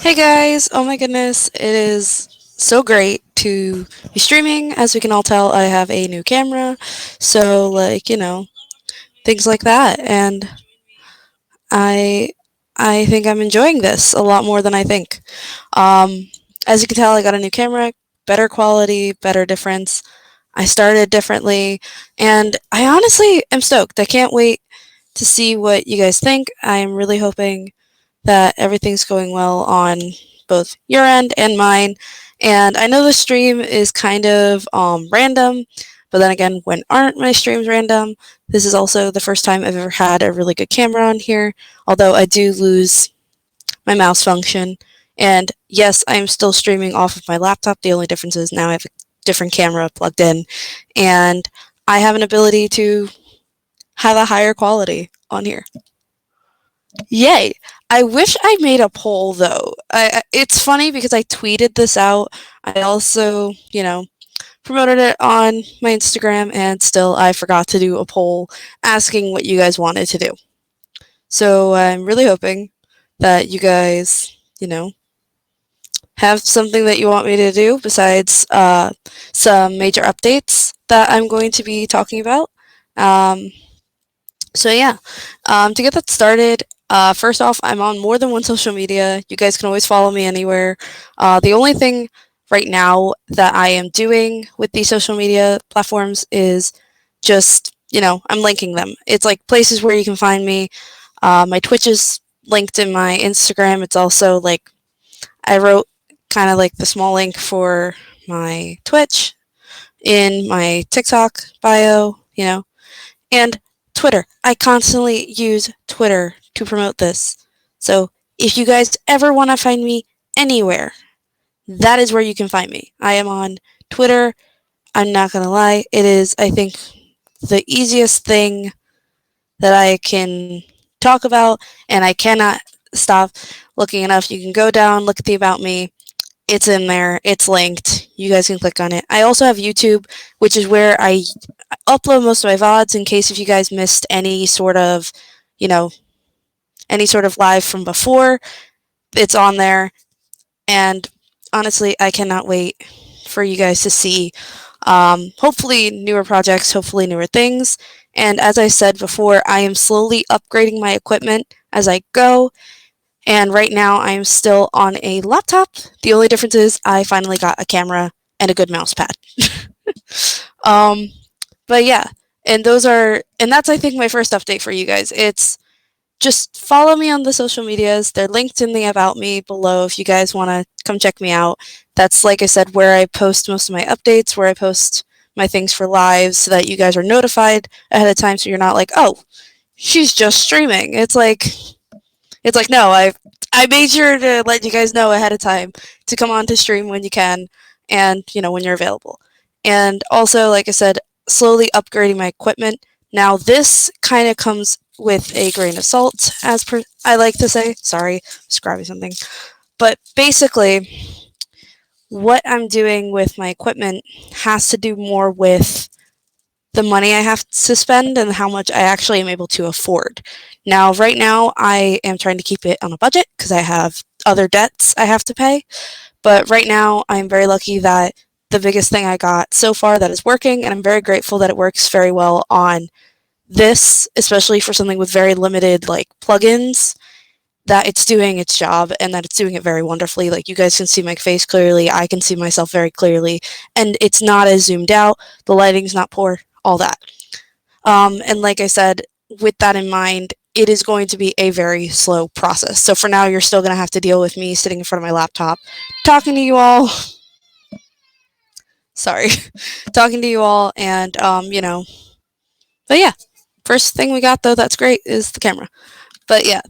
Hey guys, oh my goodness, it is so great to be streaming. As we can all tell, I have a new camera, so things like that. And I I think I'm enjoying this a lot more than I think. Um, as you can tell, I got a new camera, better quality, better difference. I started differently, and I honestly am stoked. I can't wait to see what you guys think. I am really hoping that everything's going well on both your end and mine. And I know the stream is kind of random, but then again, when aren't my streams random? This is also the first time I've ever had a really good camera on here, although I do lose my mouse function. And yes, I am still streaming off of my laptop. The only difference is now I have a different camera plugged in, and I have an ability to have a higher quality on here. Yay! I wish I made a poll though. It's funny because I tweeted this out. I also, promoted it on my Instagram, and still I forgot to do a poll asking what you guys wanted to do. So I'm really hoping that you guys, have something that you want me to do besides some major updates that I'm going to be talking about. Um, So yeah, to get that started, first off, I'm on more than one social media. You guys can always follow me anywhere. The only thing right now that I am doing with these social media platforms is just, I'm linking them. It's like places where you can find me. My Twitch is linked in my Instagram. It's also like I wrote kind of like the small link for my Twitch in my TikTok bio, and Twitter. I constantly use Twitter to promote this. So if you guys ever want to find me anywhere, that is where you can find me. I am on Twitter. I'm not going to lie. It is, I think, the easiest thing that I can talk about, and I cannot stop looking enough. You can go down, look at the About Me. It's in there. It's linked. You guys can click on it. I also have YouTube, which is where I upload most of my VODs in case if you guys missed you know, any sort of live from before. It's on there. And honestly, I cannot wait for you guys to see hopefully newer projects, hopefully newer things. And as I said before, I am slowly upgrading my equipment as I go. And right now, I am still on a laptop. The only difference is I finally got a camera and a good mouse pad. um, but yeah, and that's I think my first update for you guys. It's just follow me on the social medias. They're linked in the About Me below if you guys want to come check me out. That's, like I said, where I post most of my updates, where I post my things for lives so that you guys are notified ahead of time so you're not like, oh, she's just streaming. It's like no, I made sure to let you guys know ahead of time to come on to stream when you can and, when you're available. And also, like I said, slowly upgrading my equipment. Now, this kind of comes with a grain of salt, as per I like to say. Sorry, describing something. But basically, what I'm doing with my equipment has to do more with the money I have to spend and how much I actually am able to afford. Now, right now, I am trying to keep it on a budget because I have other debts I have to pay. But right now, I'm very lucky that the biggest thing I got so far that is working, and I'm very grateful that it works very well on this, especially for something with very limited like plugins, that it's doing its job and that it's doing it very wonderfully. Like you guys can see my face clearly, I can see myself very clearly, and it's not as zoomed out, the lighting's not poor, all that. And like I said, with that in mind, it is going to be a very slow process. So for now, you're still going to have to deal with me sitting in front of my laptop, talking to you all. Sorry, talking to you all, and But yeah, first thing we got though that's great is the camera. But yeah,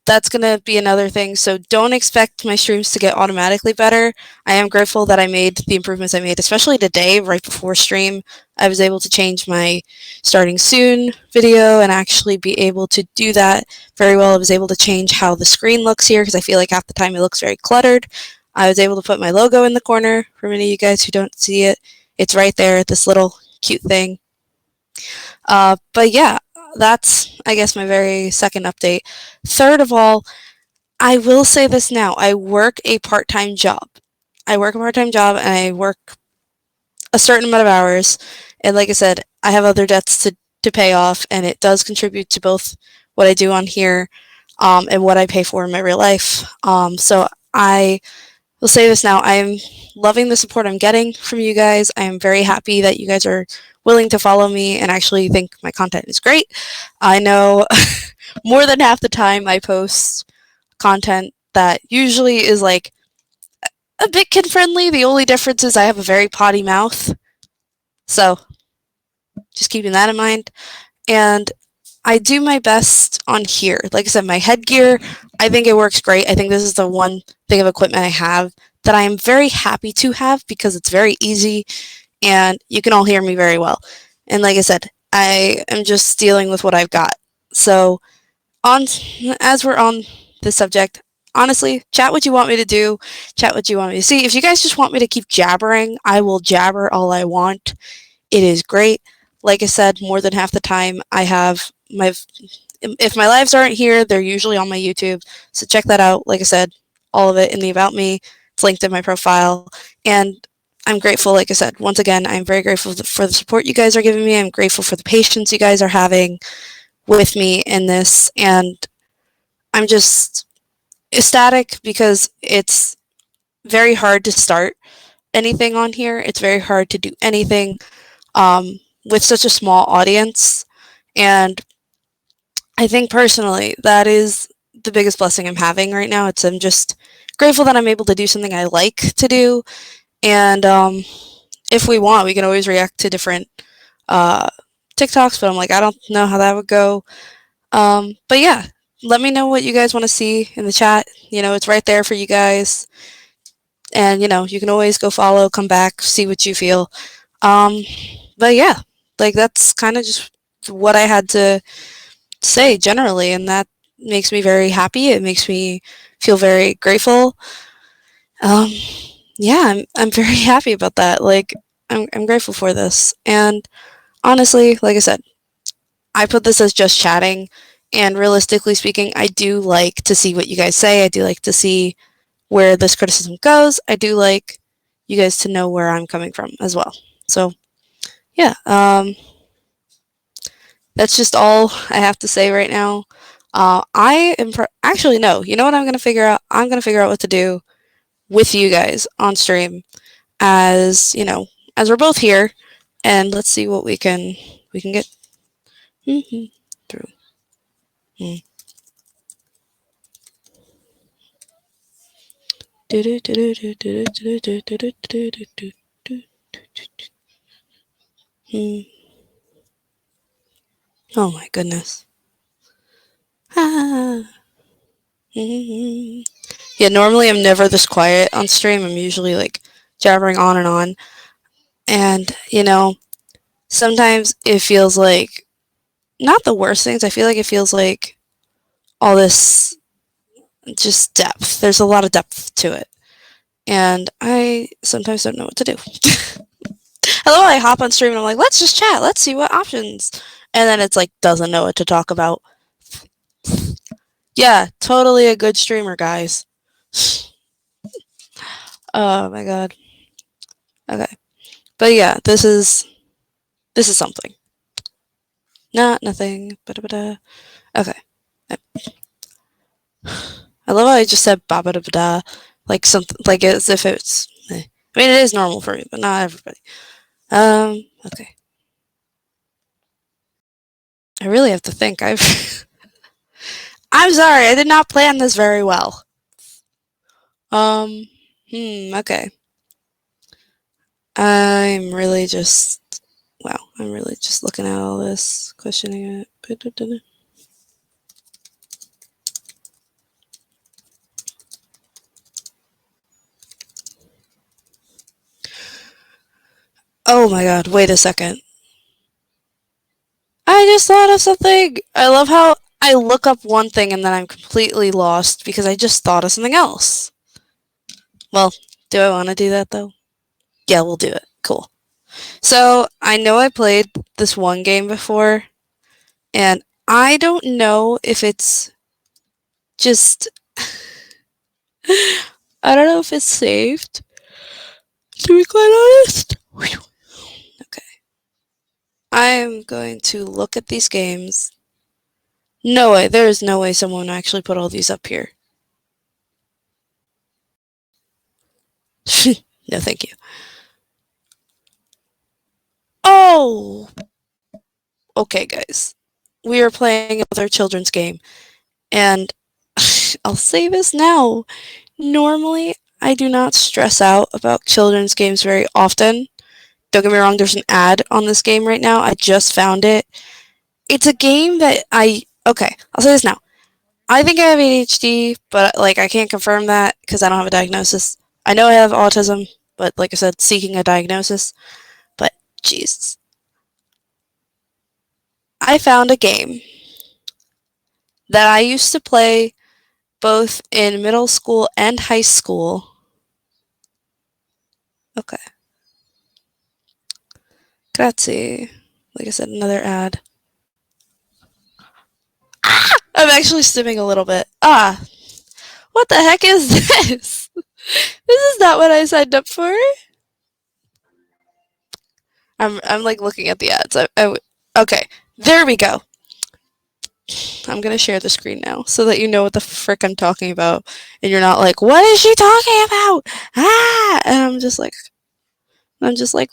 that's gonna be another thing. So don't expect my streams to get automatically better. I am grateful that I made the improvements I made, especially today, right before stream. I was able to change my starting soon video and actually be able to do that very well. I was able to change how the screen looks here because I feel like half the time it looks very cluttered. I was able to put my logo in the corner for many of you guys who don't see it. It's right there, this little cute thing. But yeah, that's, I guess, my very second update. Third of all, I will say this now. I work a part-time job. And I work a certain amount of hours. And like I said, I have other debts to pay off, and it does contribute to both what I do on here and what I pay for in my real life. So I will say this now. I'm loving the support I'm getting from you guys. I am very happy that you guys are willing to follow me and actually think my content is great. I know more than half the time I post content that usually is like a bit kid friendly. The only difference is I have a very potty mouth. So just keeping that in mind. And I do my best on here. Like I said, my headgear, I think it works great. I think this is the one thing of equipment I have that I am very happy to have because it's very easy and you can all hear me very well. And like I said, I am just dealing with what I've got. So on as we're on this subject, honestly, chat what you want me to do, chat what you want me to see. If you guys just want me to keep jabbering, I will jabber all I want. It is great. Like I said, more than half the time I have my if my lives aren't here, they're usually on my YouTube. So check that out. Like I said, all of it in the about me. It's linked in my profile. And I'm grateful, like I said, once again, I'm very grateful for the support you guys are giving me. I'm grateful for the patience you guys are having with me in this. And I'm just ecstatic because it's very hard to start anything on here. It's very hard to do anything with such a small audience. And I think personally that is the biggest blessing I'm having right now. I'm just grateful that I'm able to do something I like to do. And if we want, we can always react to different uh, TikToks, but I'm like, I don't know how that would go. But yeah, let me know what you guys want to see in the chat. It's right there for you guys. And, you can always go follow, come back, see what you feel. Um, but yeah, like that's kind of just what I had to say generally, and that makes me very happy. It makes me feel very grateful. Um, yeah, I'm very happy about that. Like, I'm grateful for this. And honestly, like I said, I put this as just chatting. And realistically speaking, I do like to see what you guys say. I do like to see where this criticism goes. I do like you guys to know where I'm coming from as well. So, yeah, that's just all I have to say right now. I am actually no. You know what I'm gonna figure out? I'm gonna figure out what to do with you guys on stream, as as we're both here, and let's see what we can get through. Hmm. Hmm. Oh my goodness. Ah. Yeah, normally I'm never this quiet on stream. I'm usually like jabbering on and on. And, sometimes it feels like not the worst things. I feel like it feels like all this just depth. There's a lot of depth to it. And I sometimes don't know what to do. Hello, I hop on stream and I'm like, let's just chat. Let's see what options. And then it's like, doesn't know what to talk about. Yeah, totally a good streamer, guys. Oh my god. Okay. But yeah, this is something. Not nothing. Ba-da-ba-da. Okay. I love how I just said ba ba da ba da, like something like as if it's. I mean, it is normal for me, but not everybody. Okay. I really have to think. I'm sorry. I did not plan this very well. Okay. I'm really just. Wow. I'm really just looking at all this, questioning it. Oh my god. Wait a second. I just thought of something. I love how I look up one thing and then I'm completely lost because I just thought of something else. Well, do I want to do that though? Yeah, we'll do it. Cool. So, I know I played this one game before, and I don't know if it's just I don't know if it's saved, to be quite honest. Okay. I'm going to look at these games. No way, there is no way someone actually put all these up here. No, thank you. Oh! Okay, guys. We are playing another children's game. And I'll say this now. Normally, I do not stress out about children's games very often. Don't get me wrong, there's an ad on this game right now. I just found it. It's a game that okay, I'll say this now. I think I have ADHD, but like I can't confirm that because I don't have a diagnosis. I know I have autism, but like I said, seeking a diagnosis. But Jesus. I found a game that I used to play both in middle school and high school. Okay. Grazie. Like I said, another ad. Ah! I'm actually stimming a little bit. Ah! What the heck is this? This is not what I signed up for. I'm like looking at the ads. Okay, there we go. I'm gonna share the screen now so that you know what the frick I'm talking about, and you're not like, "What is she talking about?" Ah! And I'm just like,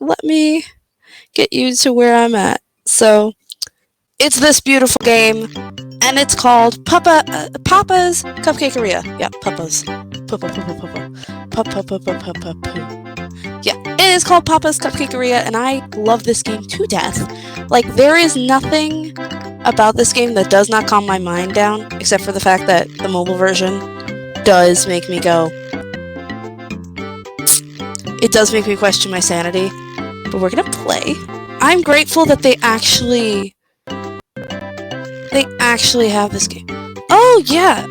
let me get you to where I'm at. So it's this beautiful game, and it's called Papa's Cupcakeria. Yeah, Papa's. Yeah, it is called Papa's Cupcakeria, and I love this game to death. Like, there is nothing about this game that does not calm my mind down, except for the fact that the mobile version does make me go. It does make me question my sanity, but we're gonna play. I'm grateful that they actually have this game. Oh yeah,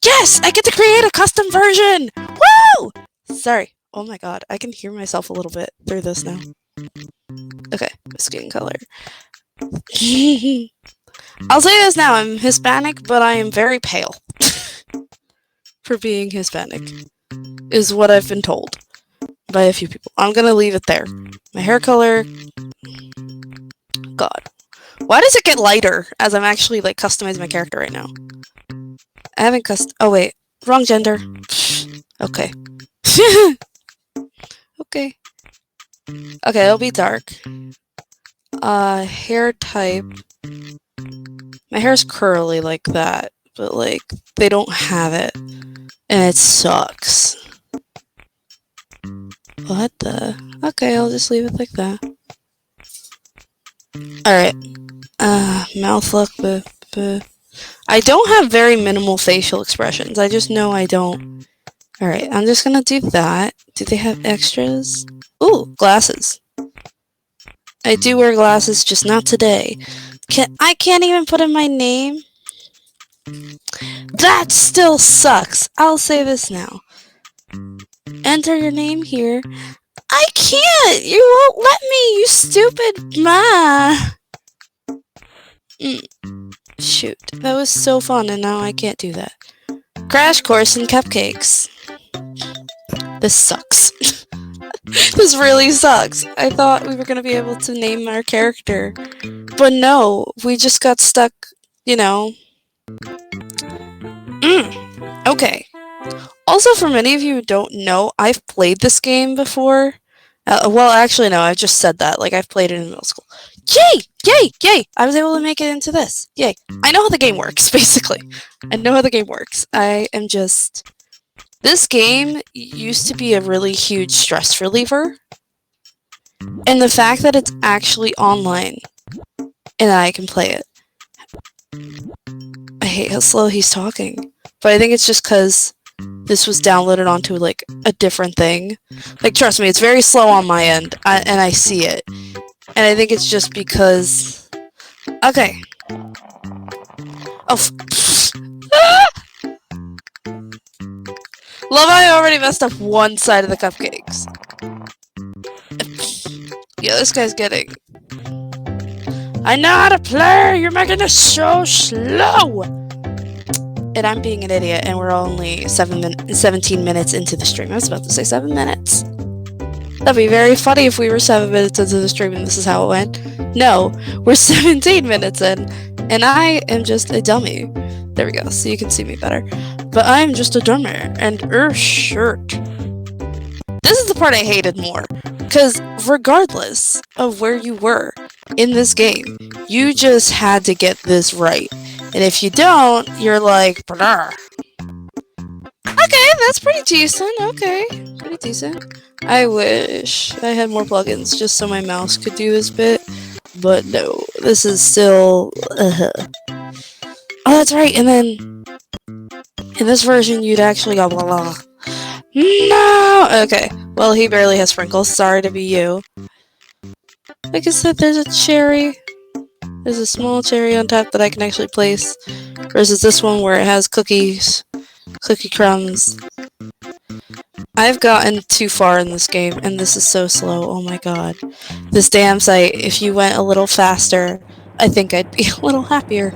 yes, I get to create a custom version. Woo! Sorry. Oh my god, I can hear myself a little bit through this now. Okay, skin color. I'll say this now, I'm Hispanic, but I am very pale. For being Hispanic, is what I've been told by a few people. I'm gonna leave it there. My hair color... God. Why does it get lighter as I'm actually, like, customizing my character right now? I haven't oh wait, wrong gender. Okay. Okay. Okay, it'll be dark. Hair type. My hair's curly like that, but like, they don't have it. And it sucks. What the? Okay, I'll just leave it like that. Alright. Mouth look, I don't have very minimal facial expressions. I just know I don't. Alright, I'm just gonna do that. Do they have extras? Ooh, glasses. I do wear glasses, just not today. I can't even put in my name? That still sucks. I'll say this now. Enter your name here. I can't! You won't let me, you stupid ma! Shoot, that was so fun, and now I can't do that. Crash course in cupcakes. This sucks. This really sucks. I thought we were gonna be able to name our character. But no, we just got stuck, you know. Okay. Also, for many of you who don't know, I've played this game before. Well, actually, no, I just said that. Like, I've played it in middle school. Yay! Yay! Yay! I was able to make it into this. Yay. I know how the game works, basically. I know how the game works. I am just... This game used to be a really huge stress reliever. And the fact that it's actually online and I can play it. I hate how slow he's talking. But I think it's just because this was downloaded onto, like, a different thing. Like, trust me, it's very slow on my end, and I see it. And I think it's just because... Okay. Oh, Love how I already messed up one side of the cupcakes. Yeah, this guy's getting... I know how to play! You're making this so slow! and I'm being an idiot, and we're only 17 minutes into the stream. I was about to say 7 minutes. That'd be very funny if we were 7 minutes into the stream and this is how it went. No, we're 17 minutes in, and I am just a dummy. There we go, so you can see me better. But I'm just a dummy, and shirt. This is the part I hated more, because regardless of where you were in this game, you just had to get this right. And if you don't, you're like, brr. Okay, that's pretty decent. Okay, pretty decent. I wish I had more plugins just so my mouse could do this bit, but no, this is still. Oh, that's right. And then in this version, you'd actually go blah blah. No. Okay. Well, he barely has sprinkles. Sorry to be you. Like I said, there's a cherry. There's a small cherry on top that I can actually place, versus this one where it has cookies, cookie crumbs. I've gotten too far in this game, and this is so slow. Oh my god. This damn site, if you went a little faster, I think I'd be a little happier.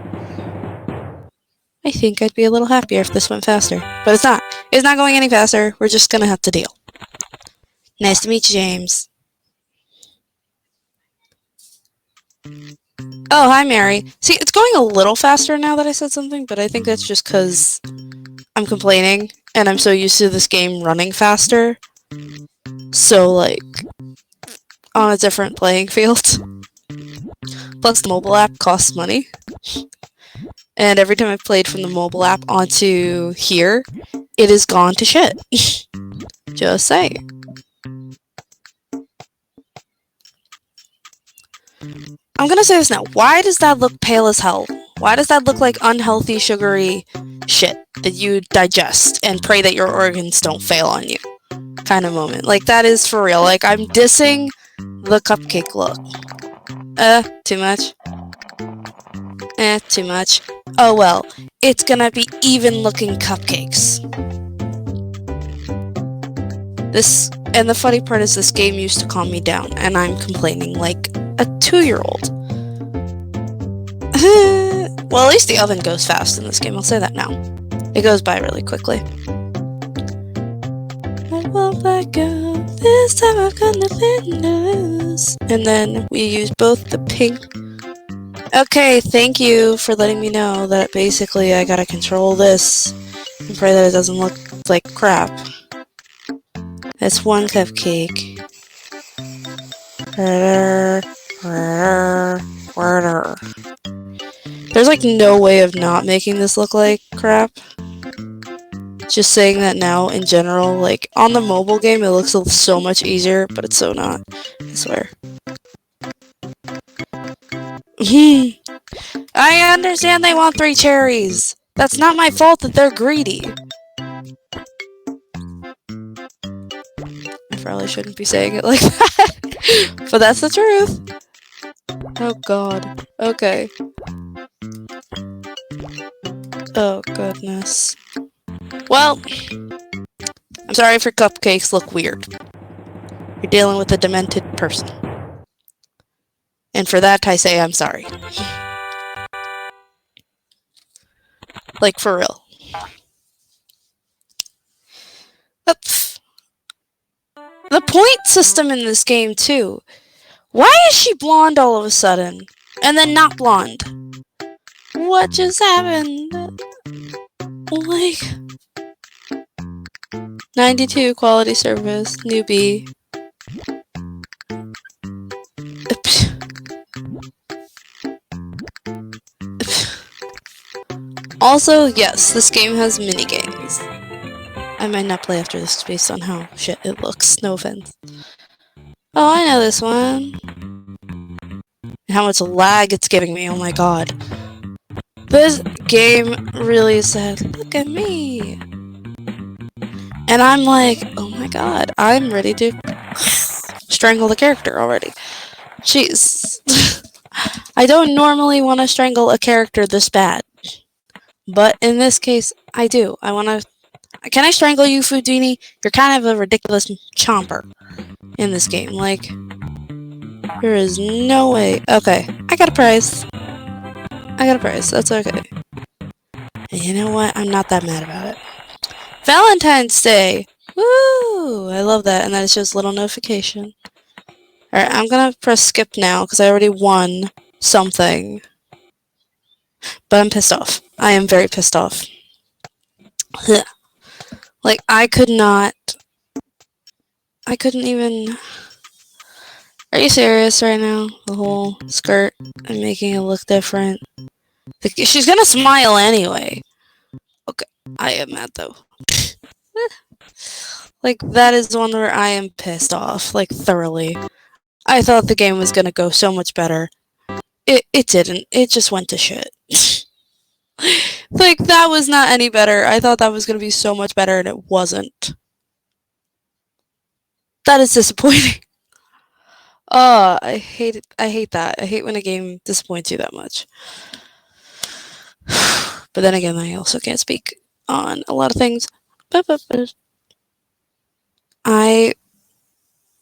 I think I'd be a little happier if this went faster. But it's not. It's not going any faster. We're just gonna have to deal. Nice to meet you, James. Oh, hi, Mary. See, it's going a little faster now that I said something, but I think that's just because I'm complaining, and I'm so used to this game running faster. So, like, on a different playing field. Plus, the mobile app costs money. And every time I've played from the mobile app onto here, it has gone to shit. Just saying. I'm gonna say this now. Why does that look pale as hell? Why does that look like unhealthy, sugary shit that you digest and pray that your organs don't fail on you? Kind of moment. Like, that is for real. Like, I'm dissing the cupcake look. Too much. Too much. Oh well. It's gonna be even-looking cupcakes. And the funny part is this game used to calm me down, and I'm complaining like a 2-year-old. Well, at least the oven goes fast in this game, I'll say that now. It goes by really quickly. I won't let go, this time I'm gonna lose. And then we use both the pink. Okay, thank you for letting me know that basically I gotta control this and pray that it doesn't look like crap. That's one cupcake. There's like no way of not making this look like crap. Just saying that now in general, like on the mobile game it looks so much easier, but it's so not, I swear. I understand they want 3 cherries. That's not my fault that they're greedy. I probably shouldn't be saying it like that, but that's the truth. Oh god. Okay. Oh goodness. Well, I'm sorry if your cupcakes look weird. You're dealing with a demented person. And for that I say I'm sorry. Like, for real. The point system in this game, too. Why is she blonde all of a sudden? And then not blonde? What just happened? Like... 92 quality service, newbie. Also, yes, this game has minigames. I might not play after this based on how shit it looks, no offense. Oh, I know this one. And how much lag it's giving me, oh my god. This game really said, look at me. And I'm like, oh my god, I'm ready to strangle the character already. Jeez. I don't normally want to strangle a character this bad. But in this case, I do. I want to... Can I strangle you, Foodini? You're kind of a ridiculous chomper in this game. Like, there is no way. Okay, I got a prize. I got a prize. That's okay. And you know what? I'm not that mad about it. Valentine's Day! Woo! I love that. And then it's just a little notification. Alright, I'm gonna press skip now because I already won something. But I'm pissed off. I am very pissed off. Like, I couldn't even. Are you serious right now? The whole skirt and making it look different. She's gonna smile anyway. Okay, I am mad though. Like, that is the one where I am pissed off, like, thoroughly. I thought the game was gonna go so much better. It didn't. It just went to shit. Like, that was not any better. I thought that was gonna be so much better, and it wasn't. That is disappointing. I hate it. I hate that. I hate when a game disappoints you that much. But then again, I also can't speak on a lot of things. But I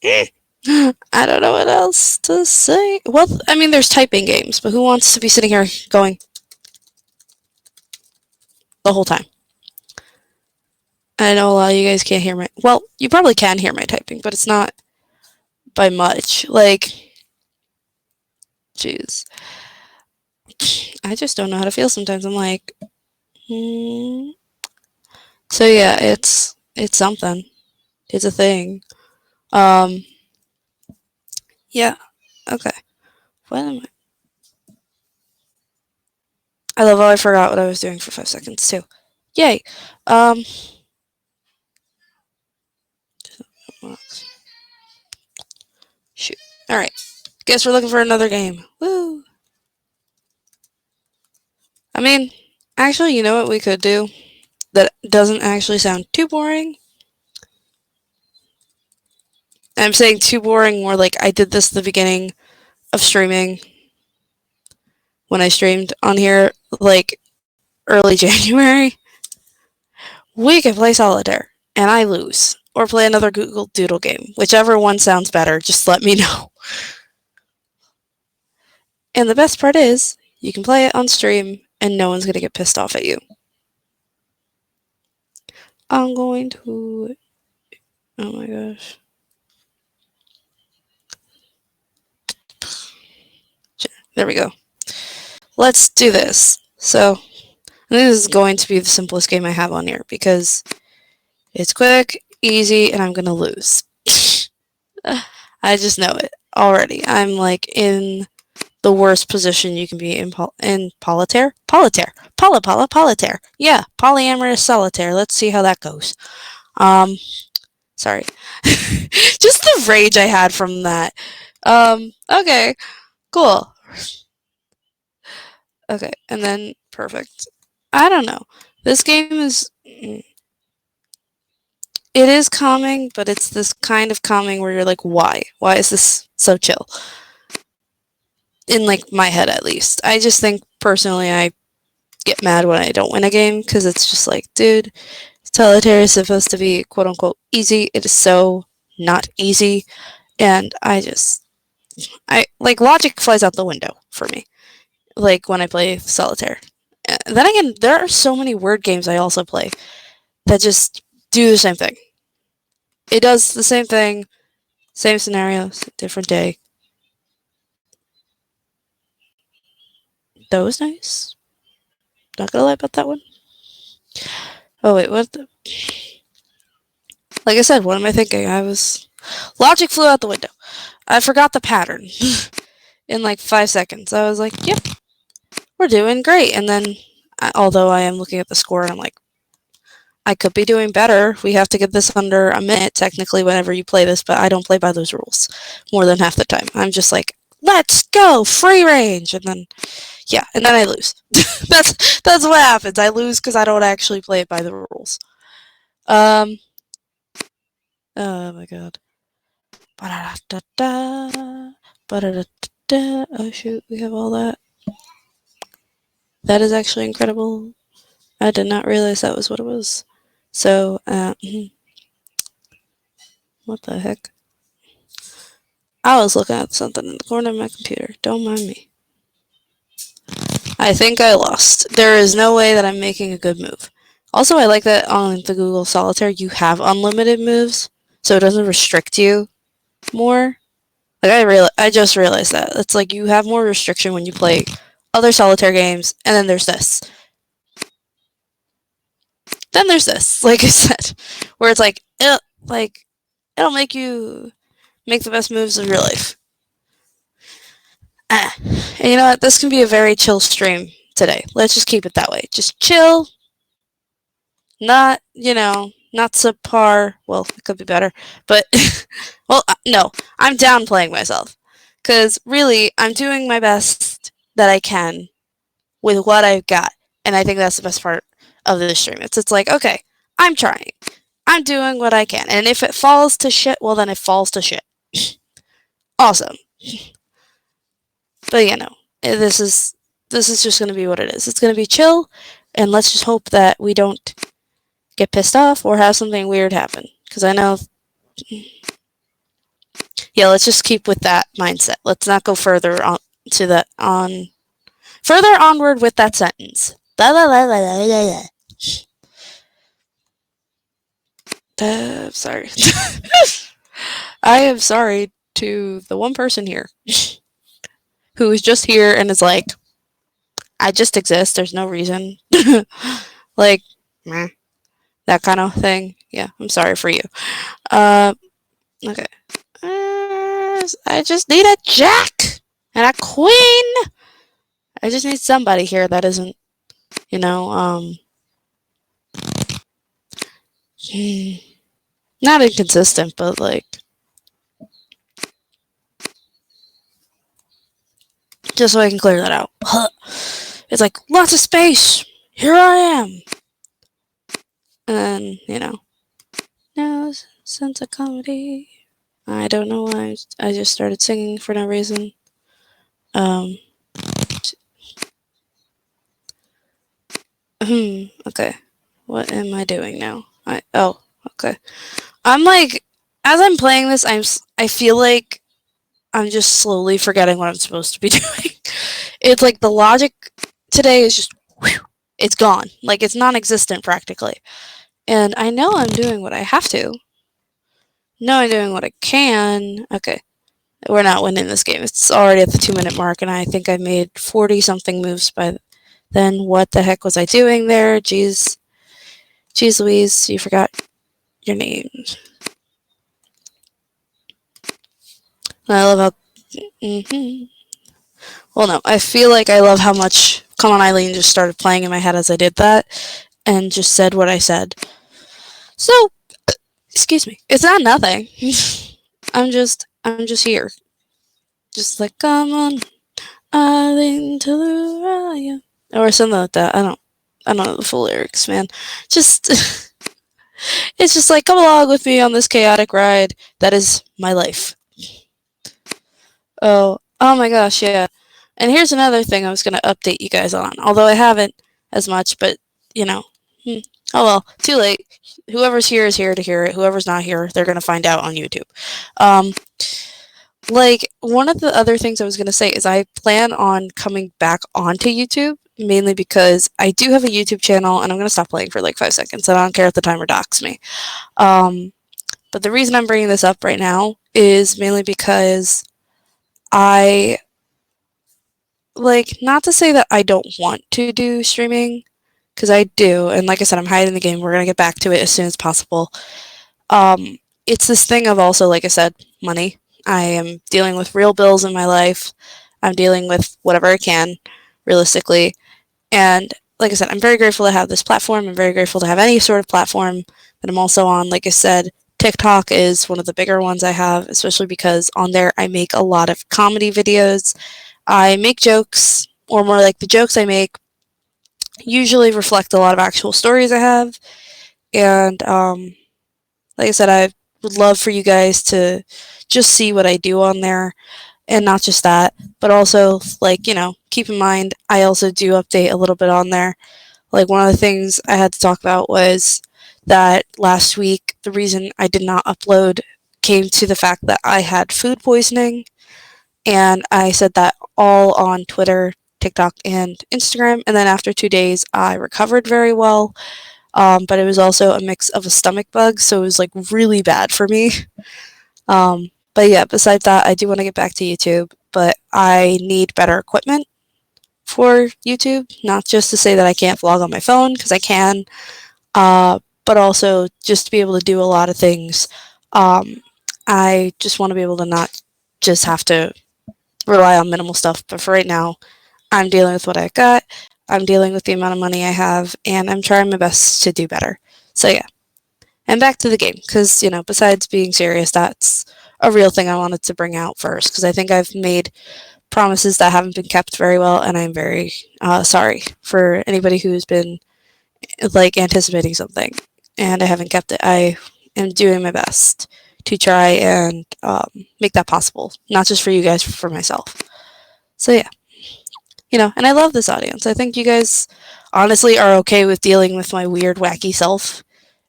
I don't know what else to say. Well, I mean, there's typing games, but who wants to be sitting here going the whole time? I know a lot of you guys can't hear my. Well, you probably can hear my typing, but it's not by much. Like, jeez. I just don't know how to feel sometimes. I'm like, So yeah, it's something. It's a thing. Yeah. Okay. What am I love how I forgot what I was doing for 5 seconds too. Yay. Shoot. All right. Guess we're looking for another game. Woo. I mean, actually, you know what we could do that doesn't actually sound too boring? I'm saying too boring more like I did this at the beginning of streaming when I streamed on here, like early January. We could play solitaire, and I lose. Or play another Google Doodle game. Whichever one sounds better, just let me know. And the best part is, you can play it on stream, and no one's gonna get pissed off at you. I'm going to... Oh my gosh. There we go. Let's do this. So, this is going to be the simplest game I have on here, because it's quick, easy, and I'm gonna lose. I just know it already. I'm like in the worst position you can be in solitaire. Solitaire. Yeah, polyamorous solitaire. Let's see how that goes. Sorry. Just the rage I had from that. Okay, cool. Okay, and then perfect. I don't know. This game is. It is calming, but it's this kind of calming where you're like, why? Why is this so chill? In like my head, at least. I just think personally, I get mad when I don't win a game because it's just like, dude, solitaire is supposed to be quote unquote easy. It is so not easy, and I like logic flies out the window for me. Like when I play solitaire. Then again, there are so many word games I also play that just do the same thing. It does the same thing, same scenarios, different day. That was nice. Not gonna lie about that one. Oh wait, what? Like I said, what am I thinking? Logic flew out the window. I forgot the pattern in like 5 seconds. I was like, yep, we're doing great. And then, although I am looking at the score and I'm like, I could be doing better. We have to get this under a minute, technically, whenever you play this, but I don't play by those rules more than half the time. I'm just like, let's go, free range. And then, yeah, and then I lose. That's what happens. I lose because I don't actually play it by the rules. Oh my god. Oh shoot, we have all that. That is actually incredible. I did not realize that was what it was. So, what the heck? I was looking at something in the corner of my computer. Don't mind me. I think I lost. There is no way that I'm making a good move. Also, I like that on the Google Solitaire you have unlimited moves, so it doesn't restrict you more. Like I just realized that. It's like you have more restriction when you play other solitaire games, and then there's this. Then there's this, like I said, where it's like it'll make you make the best moves of your life. And you know what? This can be a very chill stream today. Let's just keep it that way. Just chill, not, not subpar. Well, it could be better, but well, no, I'm downplaying myself because really, I'm doing my best that I can with what I've got, and I think that's the best part of this stream. It's like, okay, I'm trying, I'm doing what I can, and if it falls to shit, well, then it falls to shit. Awesome, but this is just gonna be what it is. It's gonna be chill, and let's just hope that we don't get pissed off or have something weird happen. Because I know. Yeah, let's just keep with that mindset. Let's not go further on to that further onward with that sentence. Sorry. I am sorry to the one person here who is just here and is like, I just exist. There's no reason. Like, meh, that kind of thing. Yeah, I'm sorry for you. Okay. I just need a jack and a queen. I just need somebody here that isn't, not inconsistent, but like, just so I can clear that out. It's like, lots of space. Here I am. And then, no sense of comedy. I don't know why I just started singing for no reason. Okay. What am I doing now? Okay. I'm like, as I'm playing this, I feel like I'm just slowly forgetting what I'm supposed to be doing. It's like the logic today is just, it's gone. Like, it's non-existent practically. And I know I'm doing what I have to. No, I'm doing what I can. Okay. We're not winning this game. It's already at the 2-minute mark, and I think I made 40-something moves by then. What the heck was I doing there? Jeez Louise, you forgot your name. I love how... Well, no, I feel like I love how much Come On Eileen just started playing in my head as I did that, and just said what I said. So, excuse me. It's not nothing. I'm just here. Just like, come on, Eileen to the rally. Or something like that. I don't know the full lyrics, man. Just, it's just like, come along with me on this chaotic ride. That is my life. Oh my gosh, yeah. And here's another thing I was going to update you guys on. Although I haven't as much, but, oh well, too late. Whoever's here is here to hear it. Whoever's not here, they're going to find out on YouTube. Like, one of the other things I was going to say is I plan on coming back onto YouTube, mainly because I do have a YouTube channel, and I'm going to stop playing for like 5 seconds. I don't care if the timer docks me. But the reason I'm bringing this up right now is mainly because I, like, not to say that I don't want to do streaming, because I do, and like I said, I'm hiding the game. We're going to get back to it as soon as possible. It's this thing of also, like I said, money. I am dealing with real bills in my life. I'm dealing with whatever I can, realistically. And like I said, I'm very grateful to have this platform. I'm very grateful to have any sort of platform that I'm also on. Like I said, TikTok is one of the bigger ones I have, especially because on there I make a lot of comedy videos. I make jokes, or more like the jokes I make usually reflect a lot of actual stories I have. And like I said, I would love for you guys to just see what I do on there, and not just that, but also, like, keep in mind, I also do update a little bit on there. Like, one of the things I had to talk about was that last week, the reason I did not upload came to the fact that I had food poisoning, and I said that all on Twitter, TikTok and Instagram. And then after 2 days, I recovered very well. But it was also a mix of a stomach bug, so it was like really bad for me. But yeah, besides that, I do want to get back to YouTube, but I need better equipment for YouTube. Not just to say that I can't vlog on my phone, because I can, but also just to be able to do a lot of things. I just want to be able to not just have to rely on minimal stuff, but for right now, I'm dealing with what I got. I'm dealing with the amount of money I have, and I'm trying my best to do better. So yeah, and back to the game, because besides being serious, that's a real thing I wanted to bring out first, because I think I've made promises that haven't been kept very well, and I'm very sorry for anybody who's been like anticipating something and I haven't kept it. I am doing my best to try and make that possible, not just for you guys, but for myself. So yeah, and I love this audience. I think you guys honestly are okay with dealing with my weird, wacky self,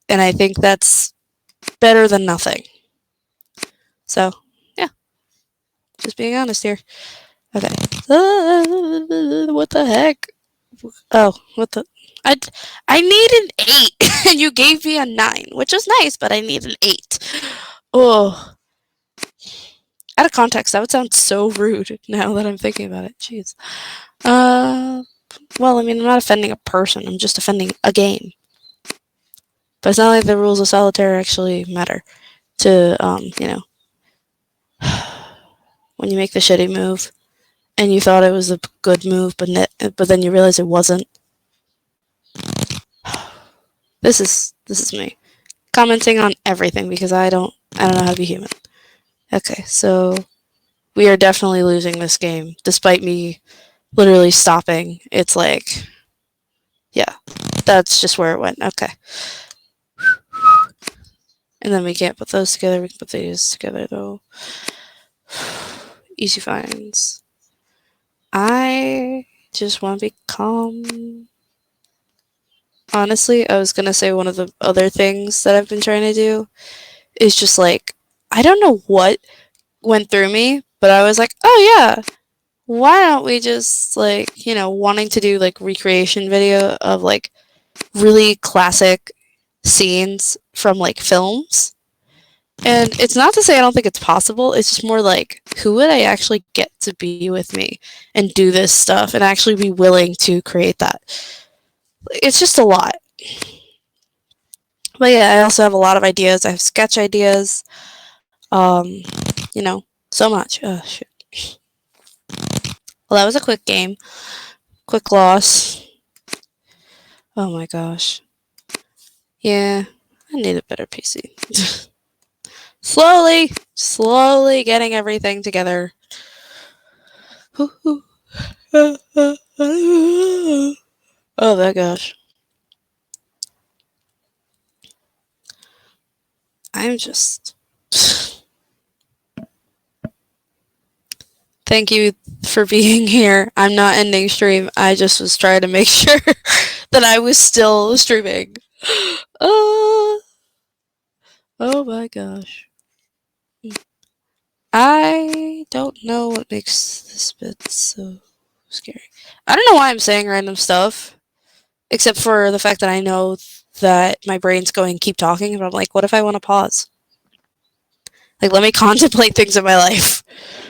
and I think that's better than nothing. So yeah, just being honest here. Okay. What the heck? Oh, what the? I, I need an 8, and you gave me a 9, which is nice, but I need an 8. Oh. Out of context, that would sound so rude now that I'm thinking about it. Jeez. Well, I mean, I'm not offending a person, I'm just offending a game. But it's not like the rules of solitaire actually matter to, when you make the shitty move, and you thought it was a good move, but then you realize it wasn't. This is me commenting on everything because I don't know how to be human. Okay, so we are definitely losing this game, despite me literally stopping. It's like, yeah, that's just where it went. Okay. And then we can't put those together. We can put these together, though. Easy finds. I just want to be calm. Honestly, I was going to say one of the other things that I've been trying to do is just like, I don't know what went through me, but I was like, oh yeah, why don't we just like, wanting to do like recreation video of like really classic scenes from like films. And it's not to say I don't think it's possible, it's just more like, who would I actually get to be with me and do this stuff and actually be willing to create that? It's just a lot. But yeah, I also have a lot of ideas. I have sketch ideas. So much. Oh, shit. Well, that was a quick game. Quick loss. Oh my gosh. Yeah, I need a better PC. Slowly getting everything together. Oh my gosh. I'm just... Thank you for being here. I'm not ending stream. I just was trying to make sure that I was still streaming. Oh my gosh. I don't know what makes this bit so scary. I don't know why I'm saying random stuff, except for the fact that I know that my brain's going keep talking, but I'm like, what if I want to pause? Like, let me contemplate things in my life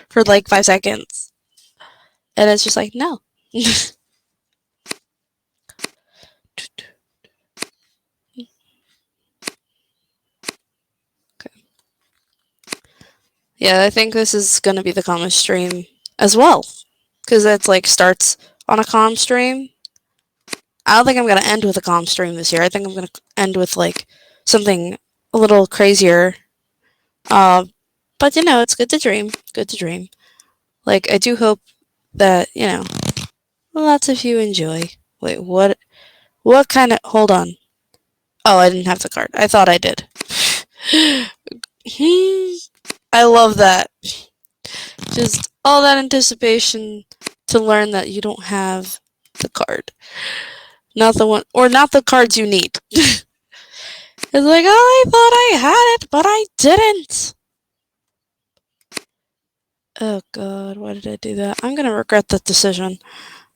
for like 5 seconds. And it's just like, no. Okay. Yeah, I think this is gonna be the calmest stream as well, because it's like starts on a calm stream. I don't think I'm gonna end with a calm stream this year. I think I'm gonna end with like something a little crazier. But it's good to dream. Good to dream. Like, I do hope that, lots of you enjoy. Wait, what? What kind of... Hold on. Oh, I didn't have the card. I thought I did. I love that. Just all that anticipation to learn that you don't have the card. Not the one... Or not the cards you need. It's like, oh, I thought I had it, but I didn't. Oh god, why did I do that? I'm gonna regret that decision.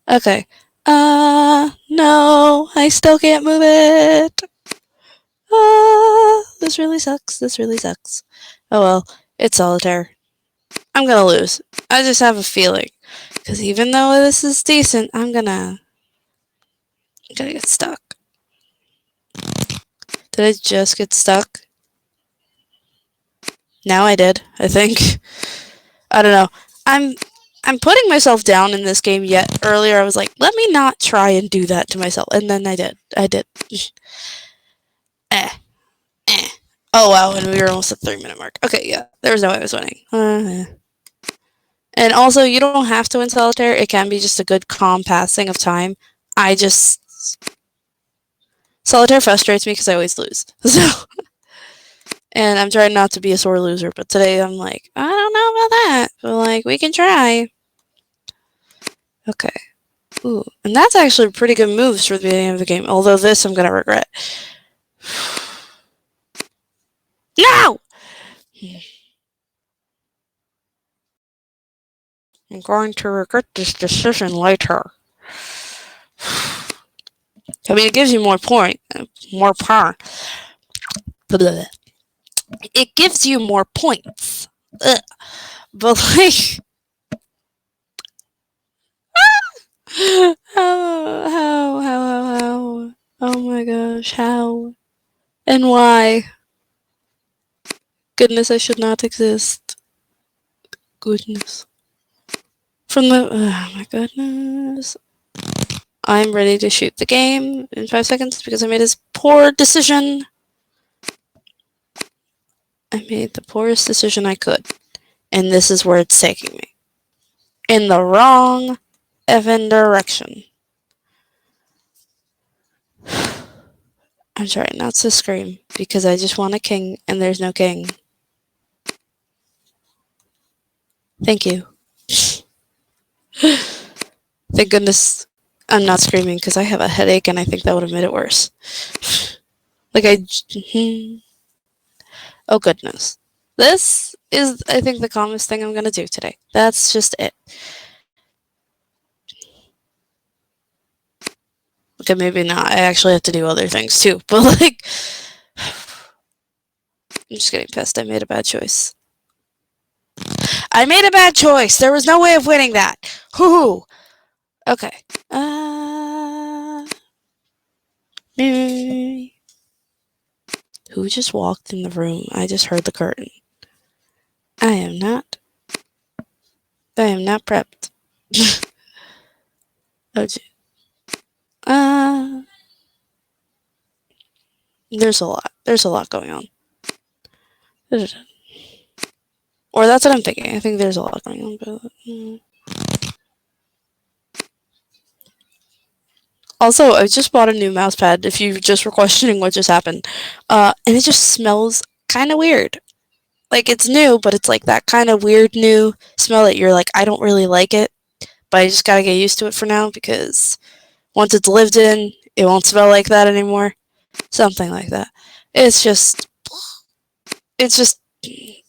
Okay. No, I still can't move it. This really sucks. This really sucks. Oh well, it's solitaire. I'm gonna lose. I just have a feeling. Because even though this is decent, I'm gonna get stuck. Did I just get stuck? Now I did, I think. I don't know. I'm putting myself down in this game yet. Earlier I was like, let me not try and do that to myself. And then I did. eh. Eh. Oh wow, and we were almost at the 3-minute mark. Okay, yeah. There was no way I was winning. And also, you don't have to win solitaire. It can be just a good calm passing of time. Solitaire frustrates me because I always lose. So, and I'm trying not to be a sore loser, but today I'm like, I don't know about that. But like, we can try. Okay. Ooh, and that's actually pretty good moves for the beginning of the game. Although this I'm gonna regret. No! I'm going to regret this decision later. I mean, it gives you more power. It gives you more points. Ugh. But like, how? Oh my gosh, how? And why? Goodness, I should not exist. Goodness. Oh my goodness. I'm ready to shoot the game in 5 seconds because I made this poor decision. I made the poorest decision I could. And this is where it's taking me. In the wrong effing direction. I'm trying not to scream because I just want a king and there's no king. Thank you. Thank goodness I'm not screaming because I have a headache and I think that would have made it worse. Like oh goodness. This is, I think, the calmest thing I'm going to do today. That's just it. Okay, maybe not. I actually have to do other things too. But like, I'm just getting pissed. I made a bad choice. I made a bad choice. There was no way of winning that. Hoo-hoo. Okay. Who just walked in the room? I just heard the curtain. I am not prepped. Oh, gee. There's a lot. There's a lot going on. Or that's what I'm thinking. I think there's a lot going on. But, Also, I just bought a new mouse pad, if you just were questioning what just happened. And it just smells kind of weird. Like, it's new, but it's like that kind of weird new smell that you're like, I don't really like it, but I just gotta get used to it for now because once it's lived in, it won't smell like that anymore. Something like that. It's just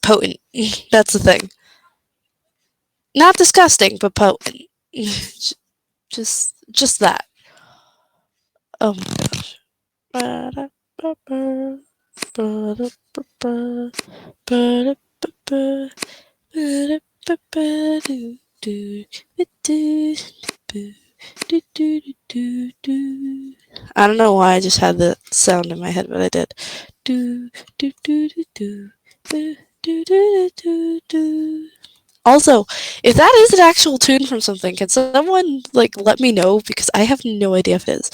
potent. That's the thing. Not disgusting, but potent. just that. Oh my gosh. I don't know why I just had the sound in my head, but I did. Also, if that is an actual tune from something, can someone like let me know because I have no idea if it is.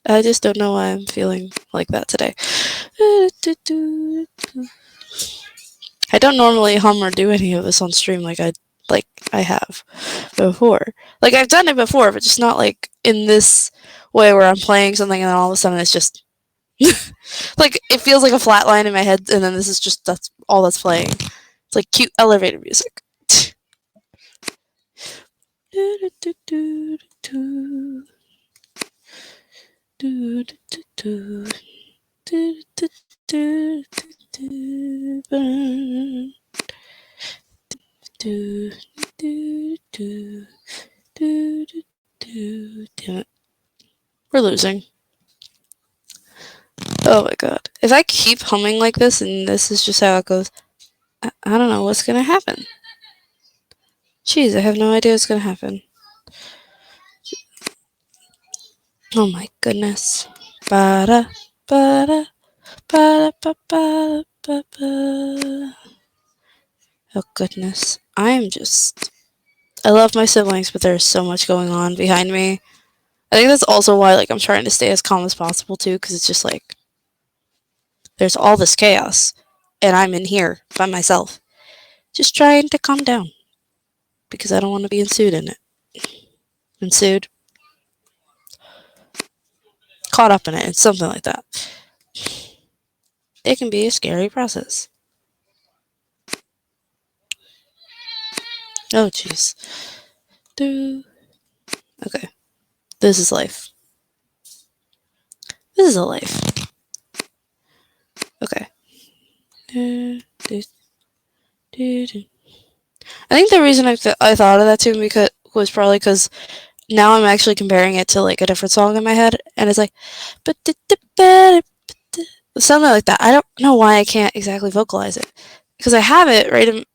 I just don't know why I'm feeling like that today. I don't normally hum or do any of this on stream like I like I have before. Like I've done it before, but just not like in this way where I'm playing something and then all of a sudden it's just like it feels like a flat line in my head, and then this is just that's all that's playing. It's like cute elevator music. Damn it. We're losing. Oh my god. If I keep humming like this and this is just how it goes, I don't know what's gonna happen. Jeez, I have no idea what's gonna happen. Oh my goodness. Ba-da, ba-da, ba-da, ba-da, ba-da. Oh goodness. I love my siblings, but there's so much going on behind me. I think that's also why like I'm trying to stay as calm as possible too, because it's just like there's all this chaos and I'm in here by myself. Just trying to calm down. Because I don't want to be ensued in it. Ensued? Caught up in it. It's something like that. It can be a scary process. Oh, jeez. Okay. This is life. This is a life. Okay. I think the reason I thought of that too was probably because now I'm actually comparing it to like a different song in my head, and it's like something like that. I don't know why I can't exactly vocalize it because I have it right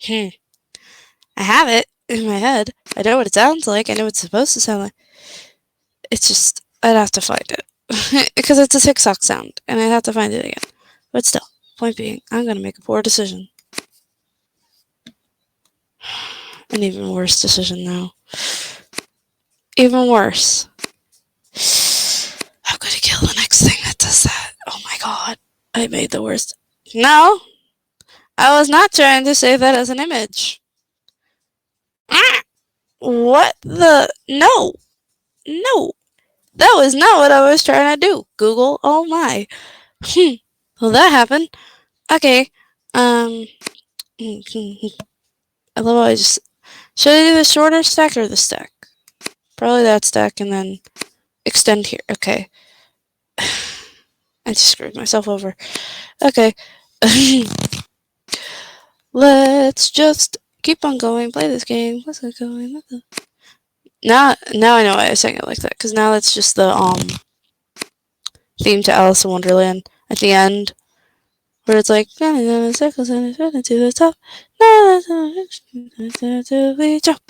in. I have it in my head. I know what it sounds like. I know what it's supposed to sound like. It's just I'd have to find it because it's a TikTok sound, and I'd have to find it again. But still, point being, I'm gonna make a poor decision. An even worse decision now. Even worse. I'm gonna kill the next thing that does that. Oh my god. I made the worst. No! I was not trying to save that as an image. What the? No! No! That was not what I was trying to do. Google, oh my. Well, that happened. Okay. I love how I just. Should I do the shorter stack or the stack? Probably that stack and then extend here. Okay. I just screwed myself over. Okay. Let's just keep on going. Play this game. Let's get going. Now I know why I sang it like that. Because now that's just the theme to Alice in Wonderland at the end, where it's like circles and it's to the top. We jump.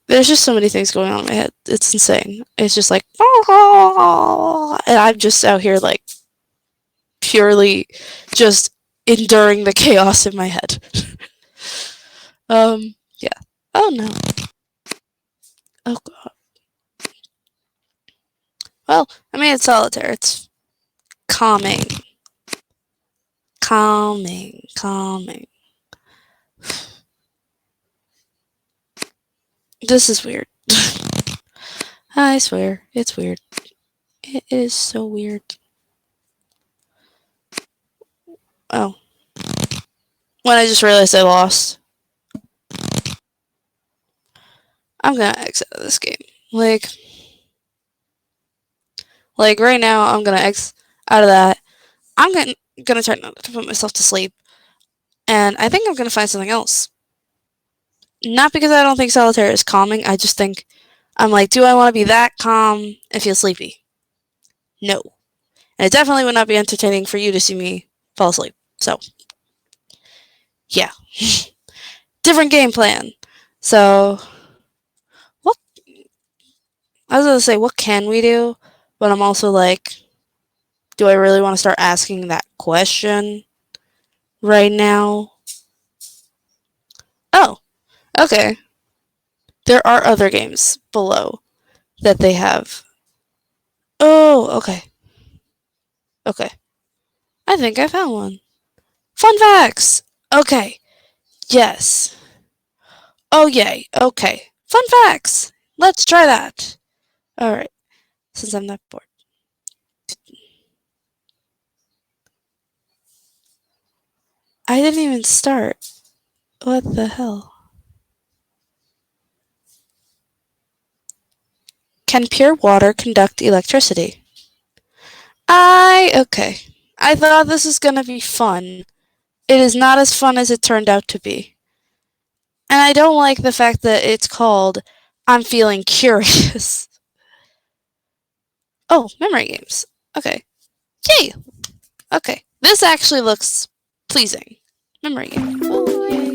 There's just so many things going on in my head. It's insane. It's just like, and I'm just out here like purely just enduring the chaos in my head. Yeah. Oh no. Oh god. Well, I mean, it's solitaire. It's calming. Calming. This is weird. I swear, it's weird. It is so weird. Oh. When I just realized I lost. I'm gonna exit this game. Like right now, I'm gonna exit out of that. I'm gonna try not to put myself to sleep. And I think I'm gonna find something else. Not because I don't think solitaire is calming, I just think I'm like, do I want to be that calm and feel sleepy? No. And it definitely would not be entertaining for you to see me fall asleep. So, yeah. Different game plan. So, what? I was gonna say, what can we do? But I'm also like, do I really want to start asking that question right now? Oh, okay. There are other games below that they have. Oh, okay. Okay. I think I found one. Fun facts! Okay, yes. Oh, yay, okay. Fun facts! Let's try that. Alright, since I'm not bored. I didn't even start. What the hell? Can pure water conduct electricity? Okay. I thought this was gonna be fun. It is not as fun as it turned out to be. And I don't like the fact that it's called I'm feeling curious. Oh, memory games. Okay. Yay! Okay. This actually looks pleasing. Memory game. Oh, yay.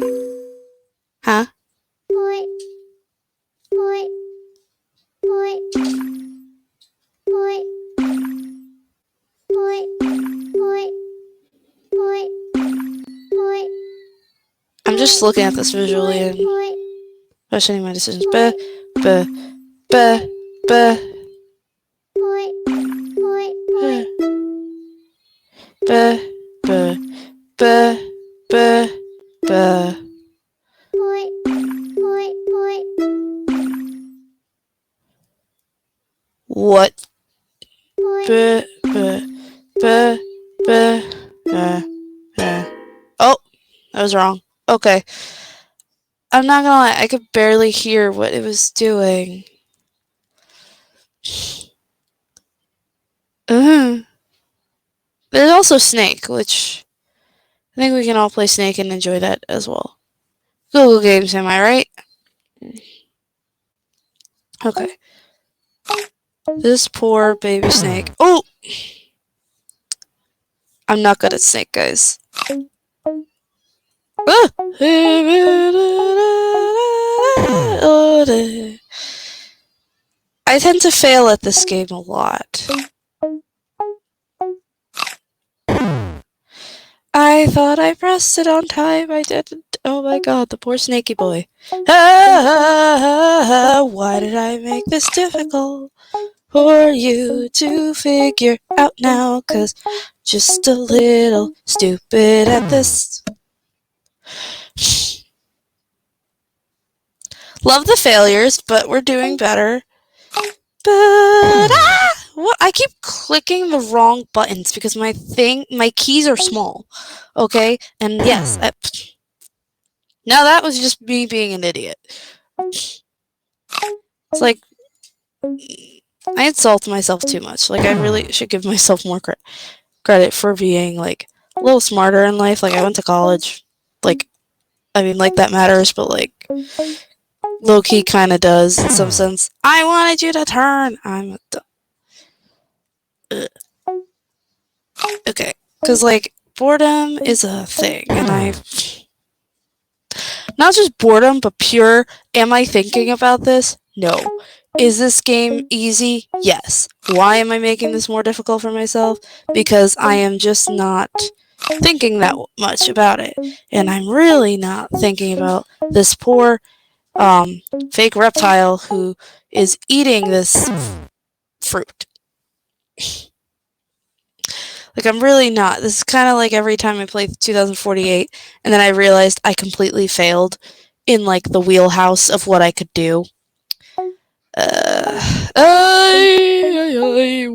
Huh? I'm just looking at this visually and questioning my decisions. Buh, buh, buh, buh. Buh, buh, buh, buh, buh. What? Buh, buh, buh, buh, buh, buh. Oh, that was wrong. Okay. I'm not gonna lie, I could barely hear what it was doing. There's also Snake, which I think we can all play Snake and enjoy that as well. Google Games, am I right? Okay. This poor baby snake. Oh! I'm not good at Snake, guys. Ah! I tend to fail at this game a lot. I thought I pressed it on time. I didn't. Oh my god, the poor snaky boy. Why did I make this difficult for you to figure out now? 'Cause just a little stupid at this. Love the failures, but we're doing better. But what? I keep clicking the wrong buttons because my keys are small. Okay, and yes, now that was just me being an idiot. It's like I insult myself too much. Like I really should give myself more credit for being like a little smarter in life. Like I went to college. Like I mean, like that matters, but like low key kind of does in some sense. I wanted you to turn. I'm okay, because like boredom is a thing, and I not just boredom, but pure. Am I thinking about this? No. Is this game easy? Yes. Why am I making this more difficult for myself? Because I am just not thinking that much about it, and I'm really not thinking about this poor fake reptile who is eating this fruit. Like, I'm really not. This is kind of like every time I play 2048, and then I realized I completely failed in, like, the wheelhouse of what I could do.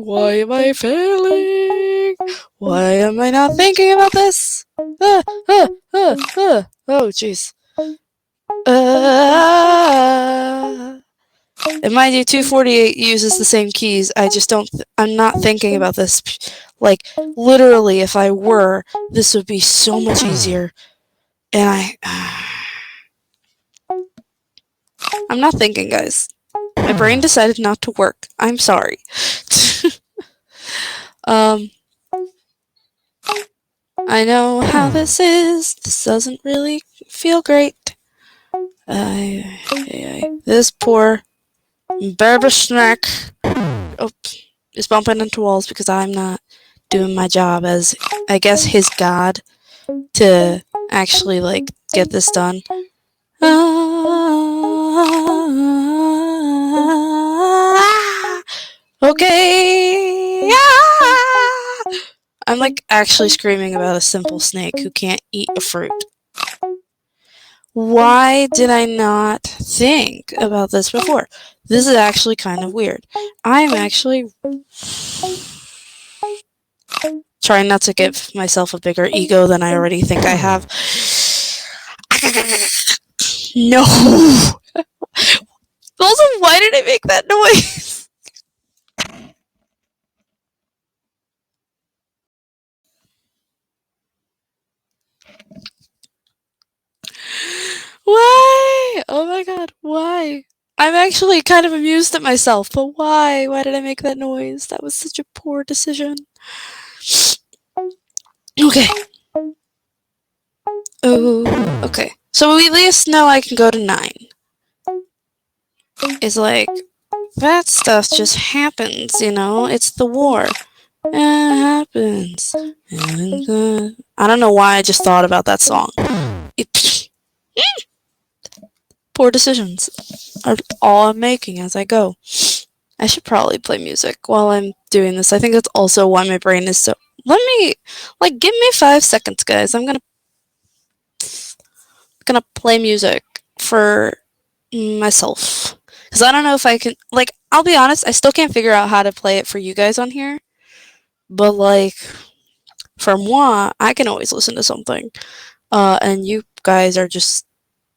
Why am I failing? Why am I not thinking about this? Oh, jeez. And mind you, 248 uses the same keys. I just don't. I'm not thinking about this. Like, literally, if I were, this would be so much easier. And I'm not thinking, guys. My brain decided not to work. I'm sorry. I know how this is. This doesn't really feel great. This poor baby snack is bumping into walls because I'm not doing my job as, I guess, his god to actually, like, get this done. Okay. I'm like actually screaming about a simple snake who can't eat a fruit. Why did I not think about this before? This is actually kind of weird. I'm actually trying not to give myself a bigger ego than I already think I have. No! Also, why did I make that noise? Why? Oh my god, why? I'm actually kind of amused at myself, but why? Why did I make that noise? That was such a poor decision. Okay. Oh, okay. So we at least know I can go to 9. It's like, that stuff just happens, you know? It's the war. It happens. I don't know why I just thought about that song. Poor decisions are all I'm making as I go. I should probably play music while I'm doing this. I think that's also why my brain is so. Give me 5 seconds, guys. I'm gonna play music for myself. Because I don't know if I can. I'll be honest, I still can't figure out how to play it for you guys on here. But, for moi, I can always listen to something. And you guys are just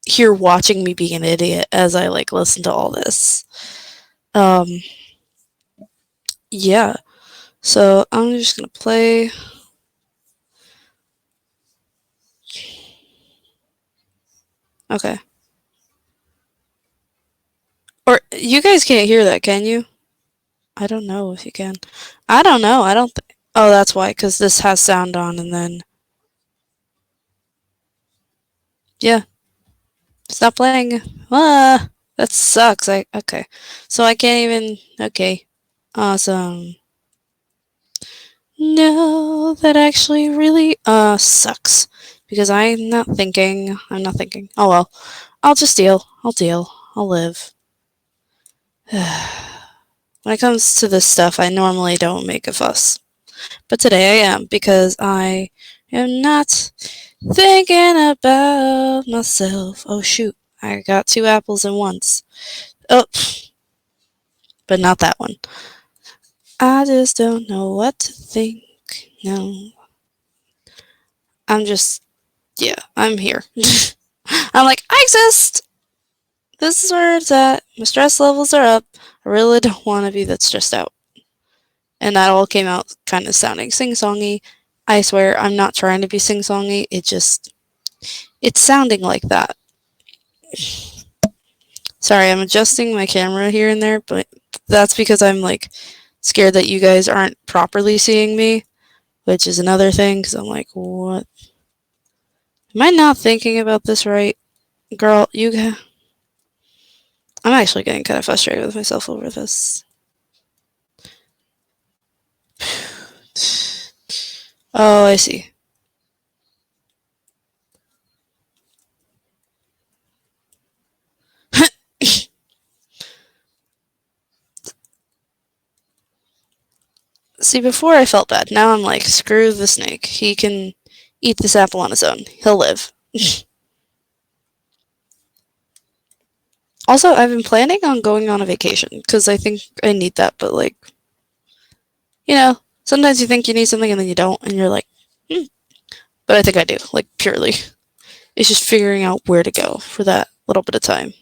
here watching me be an idiot as I, listen to all this. Yeah. So I'm just gonna play. Okay. Or you guys can't hear that, can you? I don't know if you can. I don't know. I don't. Oh, that's why. Because this has sound on, and then yeah, stop playing. Ah, that sucks. Okay. So I can't even. Okay. Awesome. No, that actually really sucks because I'm not thinking. I'm not thinking. Oh well. I'll just deal. I'll deal. I'll live. When it comes to this stuff, I normally don't make a fuss. But today I am because I am not thinking about myself. Oh shoot, I got 2 apples at once. Oh, but not that one. I just don't know what to think. No. Yeah, I'm here. I'm like, I exist! This is where it's at. My stress levels are up. I really don't want to be that stressed out. And that all came out kind of sounding sing-songy. I swear, I'm not trying to be sing-songy. It's sounding like that. Sorry, I'm adjusting my camera here and there, but that's because I'm scared that you guys aren't properly seeing me, which is another thing, because I'm like, what? Am I not thinking about this right? Girl, I'm actually getting kind of frustrated with myself over this. Oh, I see. See, before I felt bad. Now I'm like, screw the snake. He can eat this apple on his own. He'll live. Also, I've been planning on going on a vacation because I think I need that, but sometimes you think you need something and then you don't, and you're like, hmm. But I think I do, purely. It's just figuring out where to go for that little bit of time.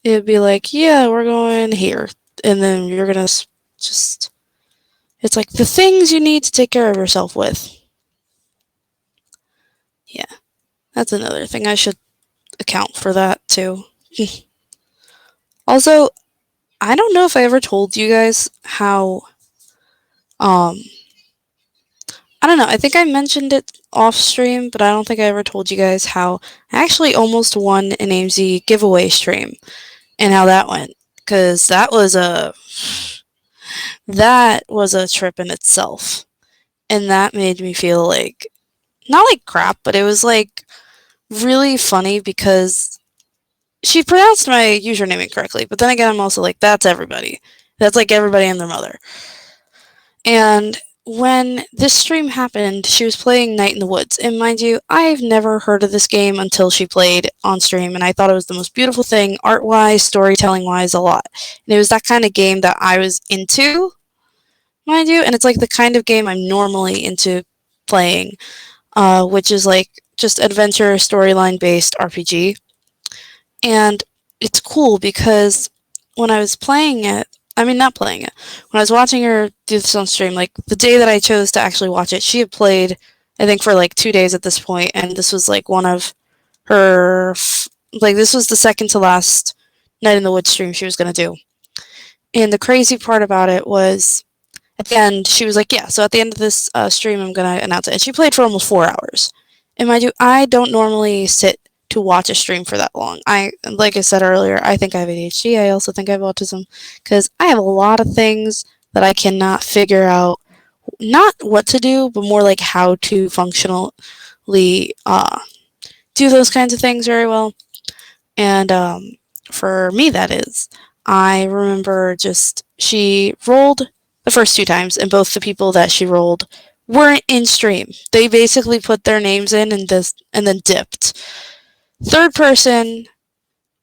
It'd be like, yeah, we're going here, and then you're gonna just. It's like the things you need to take care of yourself with. Yeah, that's another thing. I should account for that too. Also, I don't know if I ever told you guys how. I don't know. I think I mentioned it off stream, but I don't think I ever told you guys how I actually almost won an AMZ giveaway stream and how that went. Because that was a trip in itself. And that made me feel not like crap, but it was really funny because she pronounced my username incorrectly. But then again, I'm also like, that's everybody. That's everybody and their mother. And when this stream happened, she was playing Night in the Woods. And mind you, I've never heard of this game until she played on stream, and I thought it was the most beautiful thing, art wise, storytelling wise, a lot. And it was that kind of game that I was into, mind you, and it's like the kind of game I'm normally into playing, which is like just adventure storyline based RPG. And it's cool because when I was playing it, I mean, not playing it, when I was watching her do this on stream, like the day that I chose to actually watch it, she had played, I think, for like 2 days at this point, and this was like one of her, like, this was the second to last Night in the Woods stream she was going to do. And the crazy part about it was, at the end, she was like, yeah, so at the end of this stream, I'm going to announce it. And she played for almost 4 hours. And mind you, I don't normally sit to watch a stream for that long. Like I said earlier, I think I have ADHD. I also think I have autism because I have a lot of things that I cannot figure out, not what to do, but more like how to functionally do those kinds of things very well. And for me, that is, I remember just she rolled the first 2 times, and both the people that she rolled weren't in stream. They basically put their names in and then dipped. Third person,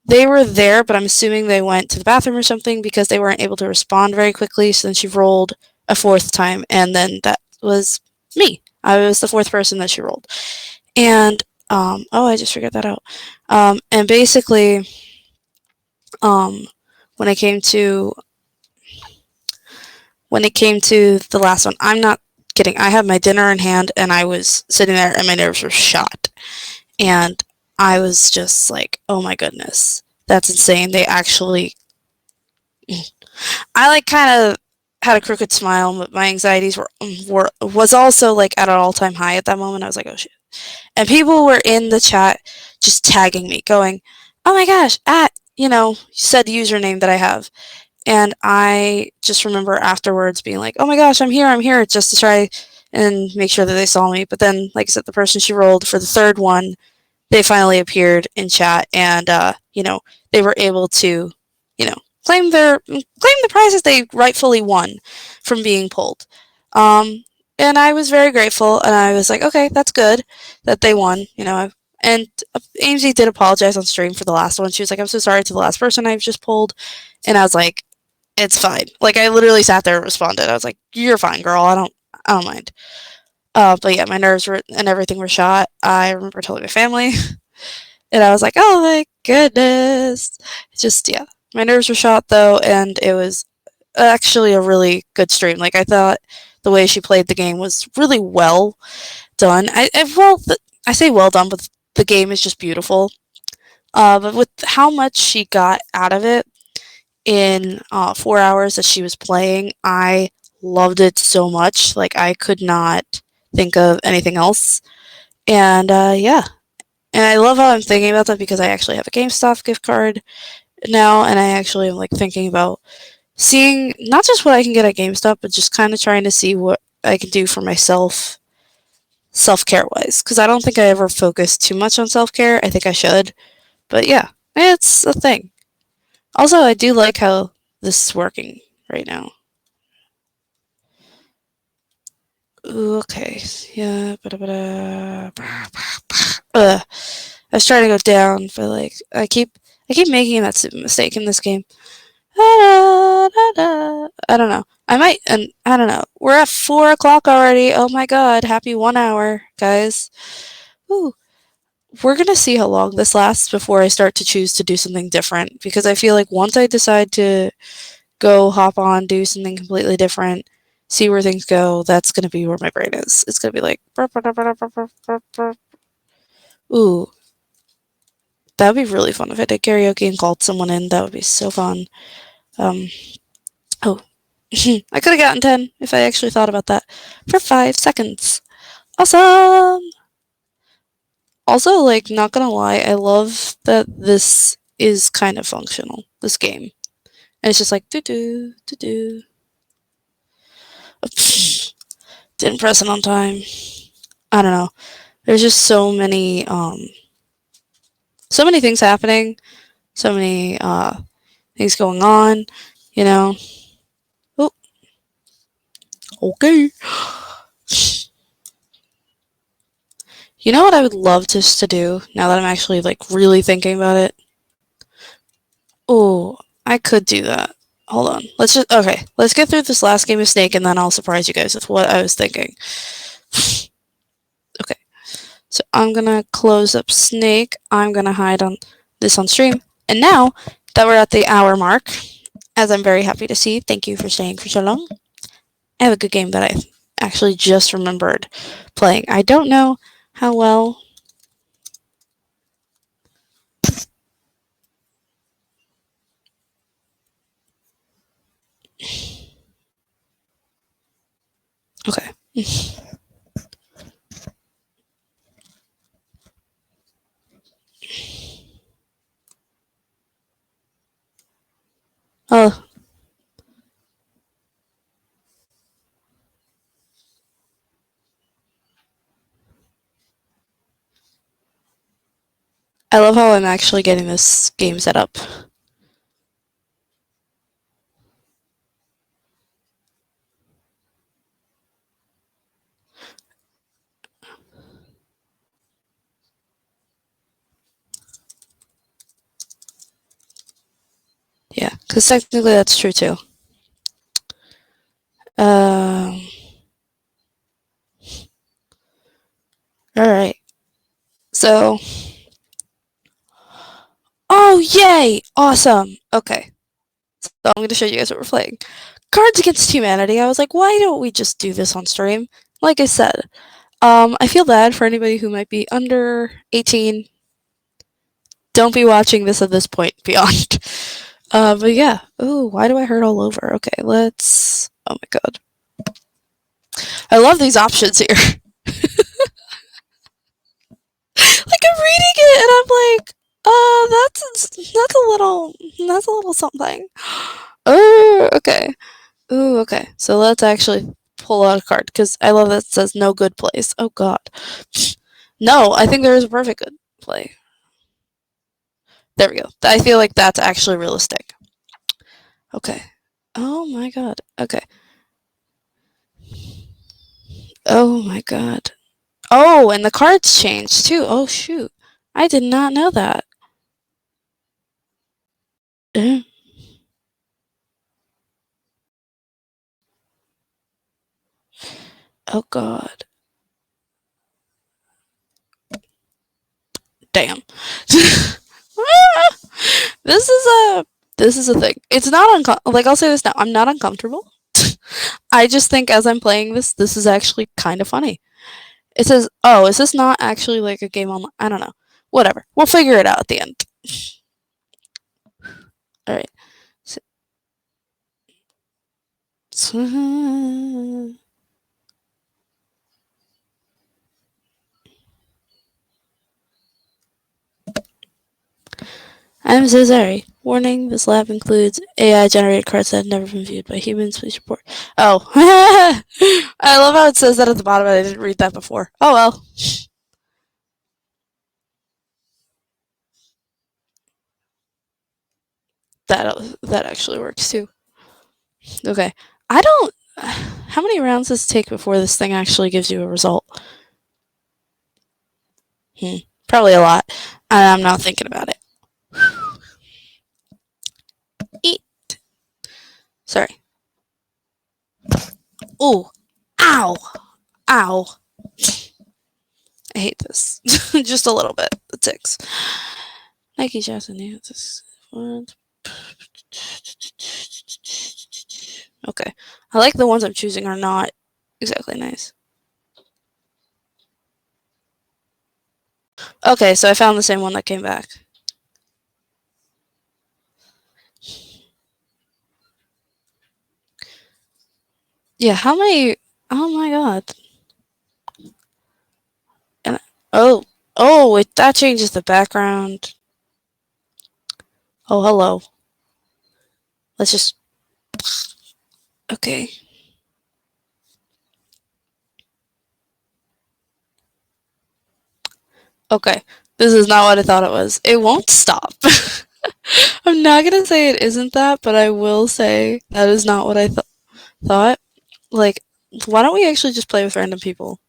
they were there, but I'm assuming they went to the bathroom or something because they weren't able to respond very quickly. So then she rolled a fourth time, and then that was me. I was the fourth person that she rolled. And, oh, I just figured that out. And basically, um, when it came to the last one, I'm not kidding. I had my dinner in hand, and I was sitting there, and my nerves were shot. And I was just like, oh my goodness, that's insane. They actually, I like kind of had a crooked smile, but my anxieties were was also like at an all time high at that moment. I was like, oh shit. And people were in the chat just tagging me, going, oh my gosh, at, said username that I have. And I just remember afterwards being like, oh my gosh, I'm here, just to try and make sure that they saw me. But then, like I said, the person she rolled for the third one, they finally appeared in chat, and they were able to, you know, claim the prizes they rightfully won from being pulled. And I was very grateful, and I was like, okay, that's good that they won. And AMZ did apologize on stream for the last one. She was like, I'm so sorry to the last person I've just pulled, and I was like, it's fine. Like, I literally sat there and responded. I was like, you're fine, girl. I don't mind. But yeah, my nerves were and everything were shot. I remember telling my family, and I was like, "Oh my goodness!" Just yeah, my nerves were shot though, and it was actually a really good stream. Like I thought, the way she played the game was really well done. I say well done, but the game is just beautiful. But with how much she got out of it in 4 hours that she was playing, I loved it so much. Like I could not think of anything else. And yeah, and I love how I'm thinking about that because I actually have a GameStop gift card now, and I actually am like thinking about seeing not just what I can get at GameStop, but just kind of trying to see what I can do for myself, self care wise. Because I don't think I ever focus too much on self care. I think I should, but yeah, it's a thing. Also, I do like how this is working right now. Ooh, okay, yeah, I was trying to go down, but like I keep making that stupid mistake in this game. I don't know. I might, and I don't know. We're at 4 o'clock already. Oh my god! Happy 1 hour, guys. Ooh, we're gonna see how long this lasts before I start to choose to do something different. Because I feel like once I decide to go hop on, do something completely different, see where things go, that's gonna be where my brain is. It's gonna be like, ooh, that would be really fun if I did karaoke and called someone in. That would be so fun. Um, oh, I could have gotten 10 if I actually thought about that for 5 seconds. Awesome! Also, like, not gonna lie, I love that this is kind of functional, this game. And it's just like, doo doo. Didn't press it on time. I don't know. There's just so many things happening, so many things going on, you know. Ooh. Okay. You know what I would love just to do now that I'm actually like really thinking about it? Oh, I could do that. Hold on. Let's get through this last game of Snake and then I'll surprise you guys with what I was thinking. Okay. So I'm gonna close up Snake. I'm gonna hide on this on stream. And now that we're at the hour mark, as I'm very happy to see, thank you for staying for so long. I have a good game that I actually just remembered playing. I don't know how well. Okay. Oh, I love how I'm actually getting this game set up. Yeah, because technically that's true too. Um. All right. So. Oh, yay! Awesome. Okay. So I'm going to show you guys what we're playing. Cards Against Humanity. I was like, why don't we just do this on stream? Like I said, I feel bad for anybody who might be under 18. Don't be watching this at this point beyond. But yeah. Ooh, why do I hurt all over? Okay, let's. Oh my god. I love these options here. Like I'm reading it and I'm like, that's a little something. Oh, okay. Ooh, okay. So let's actually pull out a card because I love that it says no good place. Oh god. No, I think there is a perfect good play. There we go. I feel like that's actually realistic. Okay. Oh my god. Okay. Oh my god. Oh, and the cards changed too. Oh shoot. I did not know that. Oh god. Damn. this is a this is a thing. It's not like I'll say this now. I'm not uncomfortable. I just think as I'm playing this is actually kind of funny. It says, "Oh, is this not actually like a game online?" I don't know. Whatever. We'll figure it out at the end. All right. So, I'm so sorry. Warning, this lab includes AI-generated cards that have never been viewed by humans. Please report. Oh. I love how it says that at the bottom. I didn't read that before. Oh well. That actually works too. Okay. I don't. How many rounds does it take before this thing actually gives you a result? Probably a lot. And I'm not thinking about it. Eat. Sorry. Ooh. Ow. Ow. I hate this. Just a little bit. The ticks. Nike Jackson. Okay. I like the ones I'm choosing are not exactly nice. Okay, so I found the same one that came back. Yeah, how many? Oh my god. And that changes the background. Oh, hello. Let's just. Okay. Okay. This is not what I thought it was. It won't stop. I'm not gonna say it isn't that, but I will say that is not what I thought. Like, Why don't we actually just play with random people?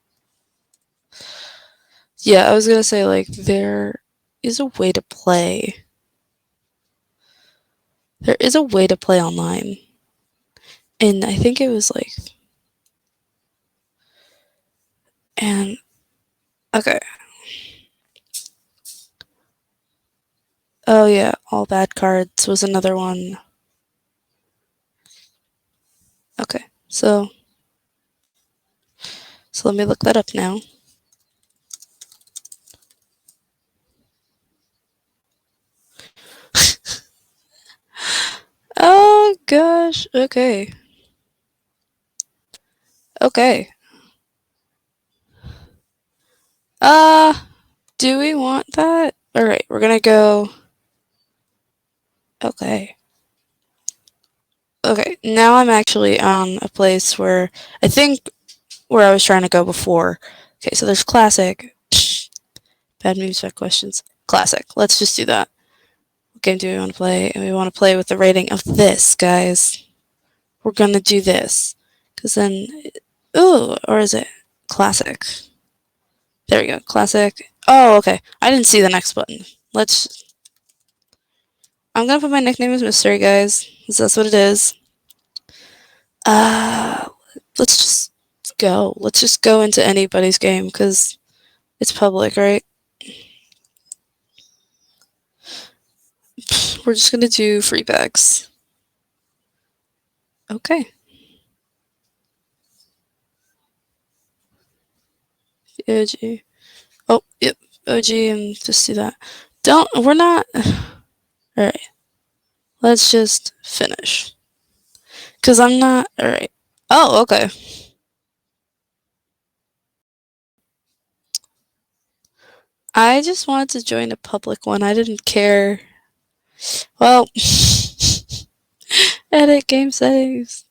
Yeah, I was gonna say, like, there is a way to play. There is a way to play online. And I think it was like. And. Okay. Oh, yeah, all bad cards was another one. Okay, so let me look that up now. Oh gosh. Okay. Okay. Uh, do we want that? All right, we're gonna go. Okay. Okay. Now I'm actually on a place where I think where I was trying to go before. Okay, so there's classic. Bad moves, bad questions. Classic. Let's just do that. What game do we want to play? And we want to play with the rating of this, guys. We're gonna do this. Because then. Ooh, or is it classic? There we go. Classic. Oh, okay. I didn't see the next button. Let's. I'm gonna put my nickname as Mystery, guys. 'Cause that's what it is. Uh, let's just go. Let's just go into anybody's game because it's public, right? We're just gonna do free packs. Okay. OG. Oh, yep. OG and just do that. Don't. We're not. Alright. Let's just finish. Because I'm not. Alright. Oh, okay. I just wanted to join a public one. I didn't care. Well, edit game settings.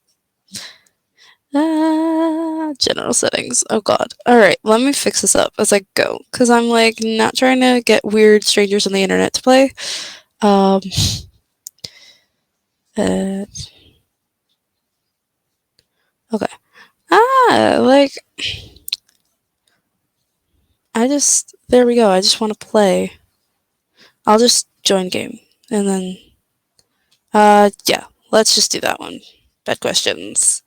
General settings. Oh god. Alright, let me fix this up as I go. Because I'm like not trying to get weird strangers on the internet to play. Um. Uh, okay. Like. I just. There we go. I just want to play. I'll just join game. And then. Yeah. Let's just do that one. Bad questions.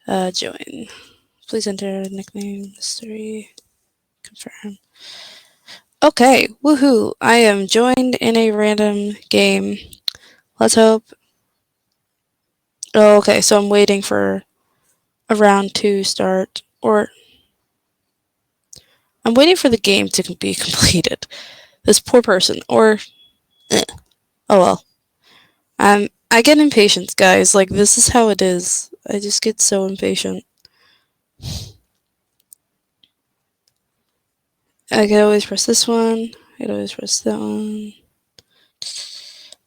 Join. Please enter nickname, mystery, confirm. Okay, woohoo! I am joined in a random game. Let's hope. Oh, okay, so I'm waiting for a round 2 start, or I'm waiting for the game to be completed. This poor person, or eh. Oh well. I get impatient, guys. Like this is how it is. I just get so impatient. I could always press this one. I could always press that one.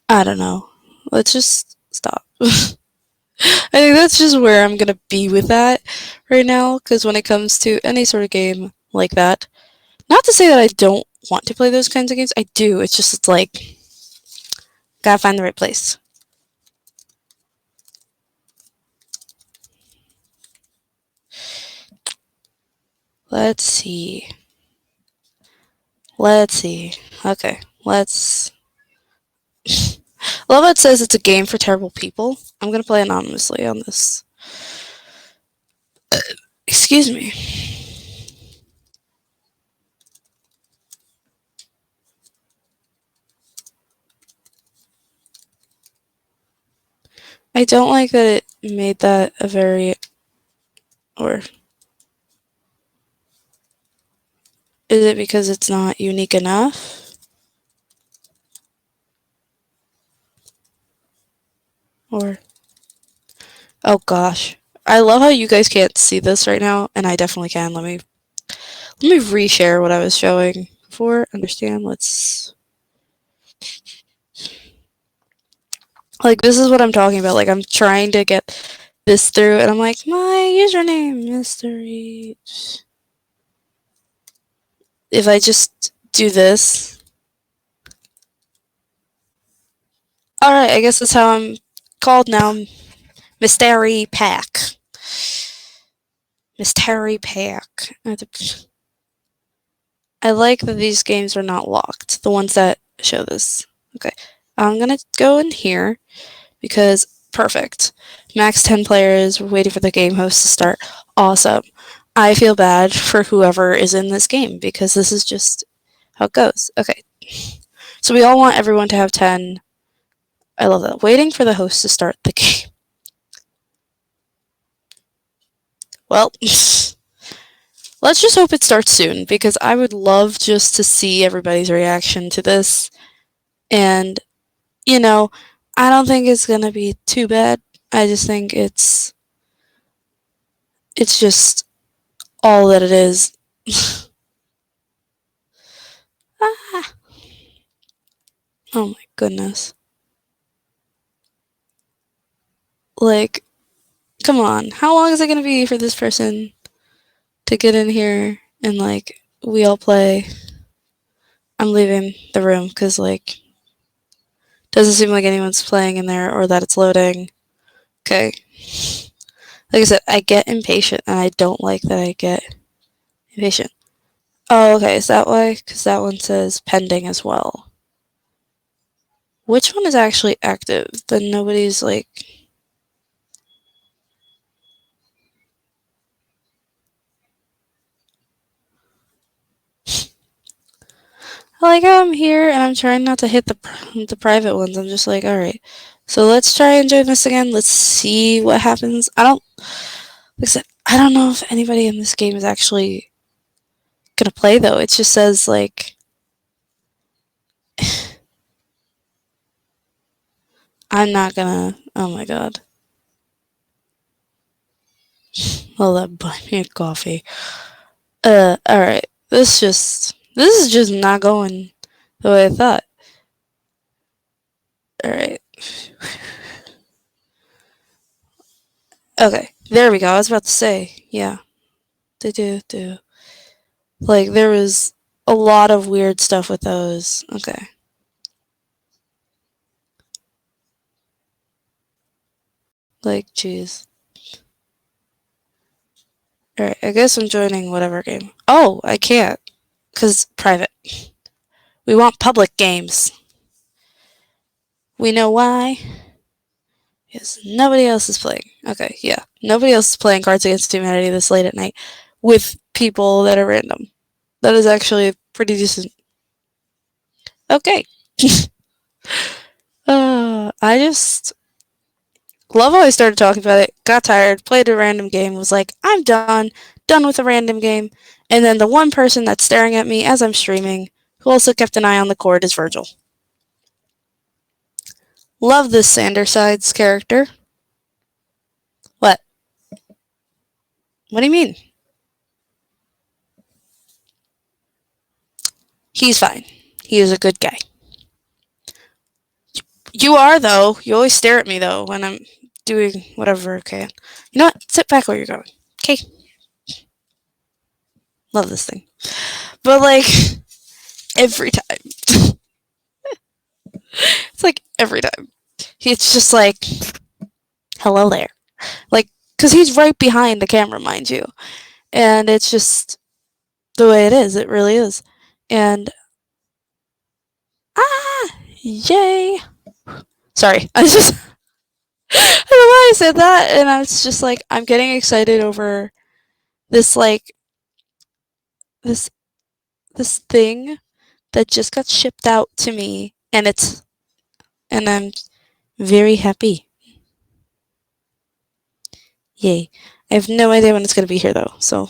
I don't know. Let's just stop. I think that's just where I'm gonna be with that right now, because when it comes to any sort of game like that, not to say that I don't want to play those kinds of games, I do. It's just, it's like, gotta find the right place. Let's see. Let's see. Okay, let's. Love how it says it's a game for terrible people. I'm gonna play anonymously on this. Excuse me. I don't like that it made that a very. Or. Is it because it's not unique enough? Or. Oh gosh. I love how you guys can't see this right now, and I definitely can. Let me reshare what I was showing before. Understand? Let's. Like, this is what I'm talking about. Like, I'm trying to get this through, and I'm like, my username, mystery. If I just do this. Alright, I guess that's how I'm called now. Mystery Pack. Mystery Pack. I like that these games are not locked, the ones that show this. Okay, I'm gonna go in here because perfect. Max 10 players, we're waiting for the game host to start. Awesome. I feel bad for whoever is in this game because this is just how it goes. Okay, so we all want everyone to have 10. I love that. Waiting for the host to start the game. Well, let's just hope it starts soon because I would love just to see everybody's reaction to this. And, you know, I don't think it's going to be too bad. I just think it's just all that it is. Ah, oh my goodness. Like, come on. How long is it going to be for this person to get in here and, like, we all play? I'm leaving the room because, like, doesn't seem like anyone's playing in there or that it's loading. Okay. Like I said, I get impatient and I don't like that I get impatient. Oh, okay. Is that why? Because that one says pending as well. Which one is actually active? Then nobody's like. I like how I'm here and I'm trying not to hit the private ones. I'm just like, all right. So let's try and join this again. Let's see what happens. Like I said, I don't know if anybody in this game is actually gonna play though. It just says like. I'm not gonna. Oh my god. Well, that buy me a coffee. Alright. This is just not going the way I thought. Alright. Okay. There we go. I was about to say, yeah. They do. Like, there was a lot of weird stuff with those. Okay. Like, jeez. Alright, I guess I'm joining whatever game. Oh, I can't. Because private. We want public games. We know why. Because nobody else is playing. Okay, yeah. Nobody else is playing Cards Against Humanity this late at night with people that are random. That is actually pretty decent. Okay. I just love how I started talking about it, got tired, played a random game, was like, I'm done with a random game. And then the one person that's staring at me as I'm streaming, who also kept an eye on the cord, is Virgil. Love this Sandersides character. What? What do you mean? He's fine. He is a good guy. You are, though. You always stare at me, though, when I'm doing whatever. Okay. You know what? Sit back where you're going. Okay. Love this thing. But, like, every time. It's like every time. It's just like, hello there. Like, because he's right behind the camera, mind you. And it's just the way it is. It really is. And, yay. Sorry. I just, I don't know why I said that. And I was just like, I'm getting excited over this, like, this, this thing that just got shipped out to me. And I'm very happy. Yay. I have no idea when it's going to be here, though. So,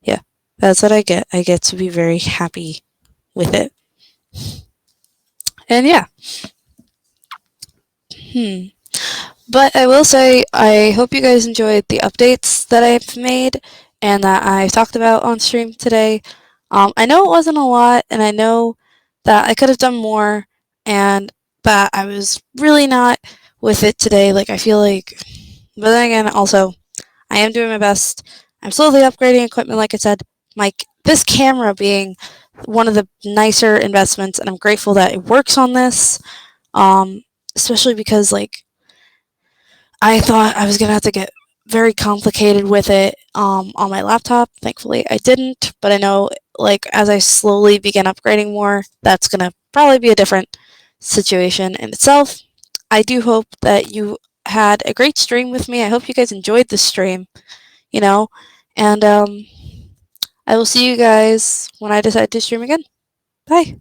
yeah, that's what I get. I get to be very happy with it. And yeah. But I will say, I hope you guys enjoyed the updates that I've made and that I've talked about on stream today. I know it wasn't a lot, and I know that I could have done more, and that I was really not with it today. Like, I feel like. But then again, also, I am doing my best. I'm slowly upgrading equipment, like I said. This camera being one of the nicer investments, and I'm grateful that it works on this. Especially because, like, I thought I was gonna have to get very complicated with it on my laptop. Thankfully, I didn't, but I know like as I slowly begin upgrading more, that's gonna probably be a different situation in itself. I do hope that you had a great stream with me. I hope you guys enjoyed the stream, you know, and I will see you guys when I decide to stream again. Bye.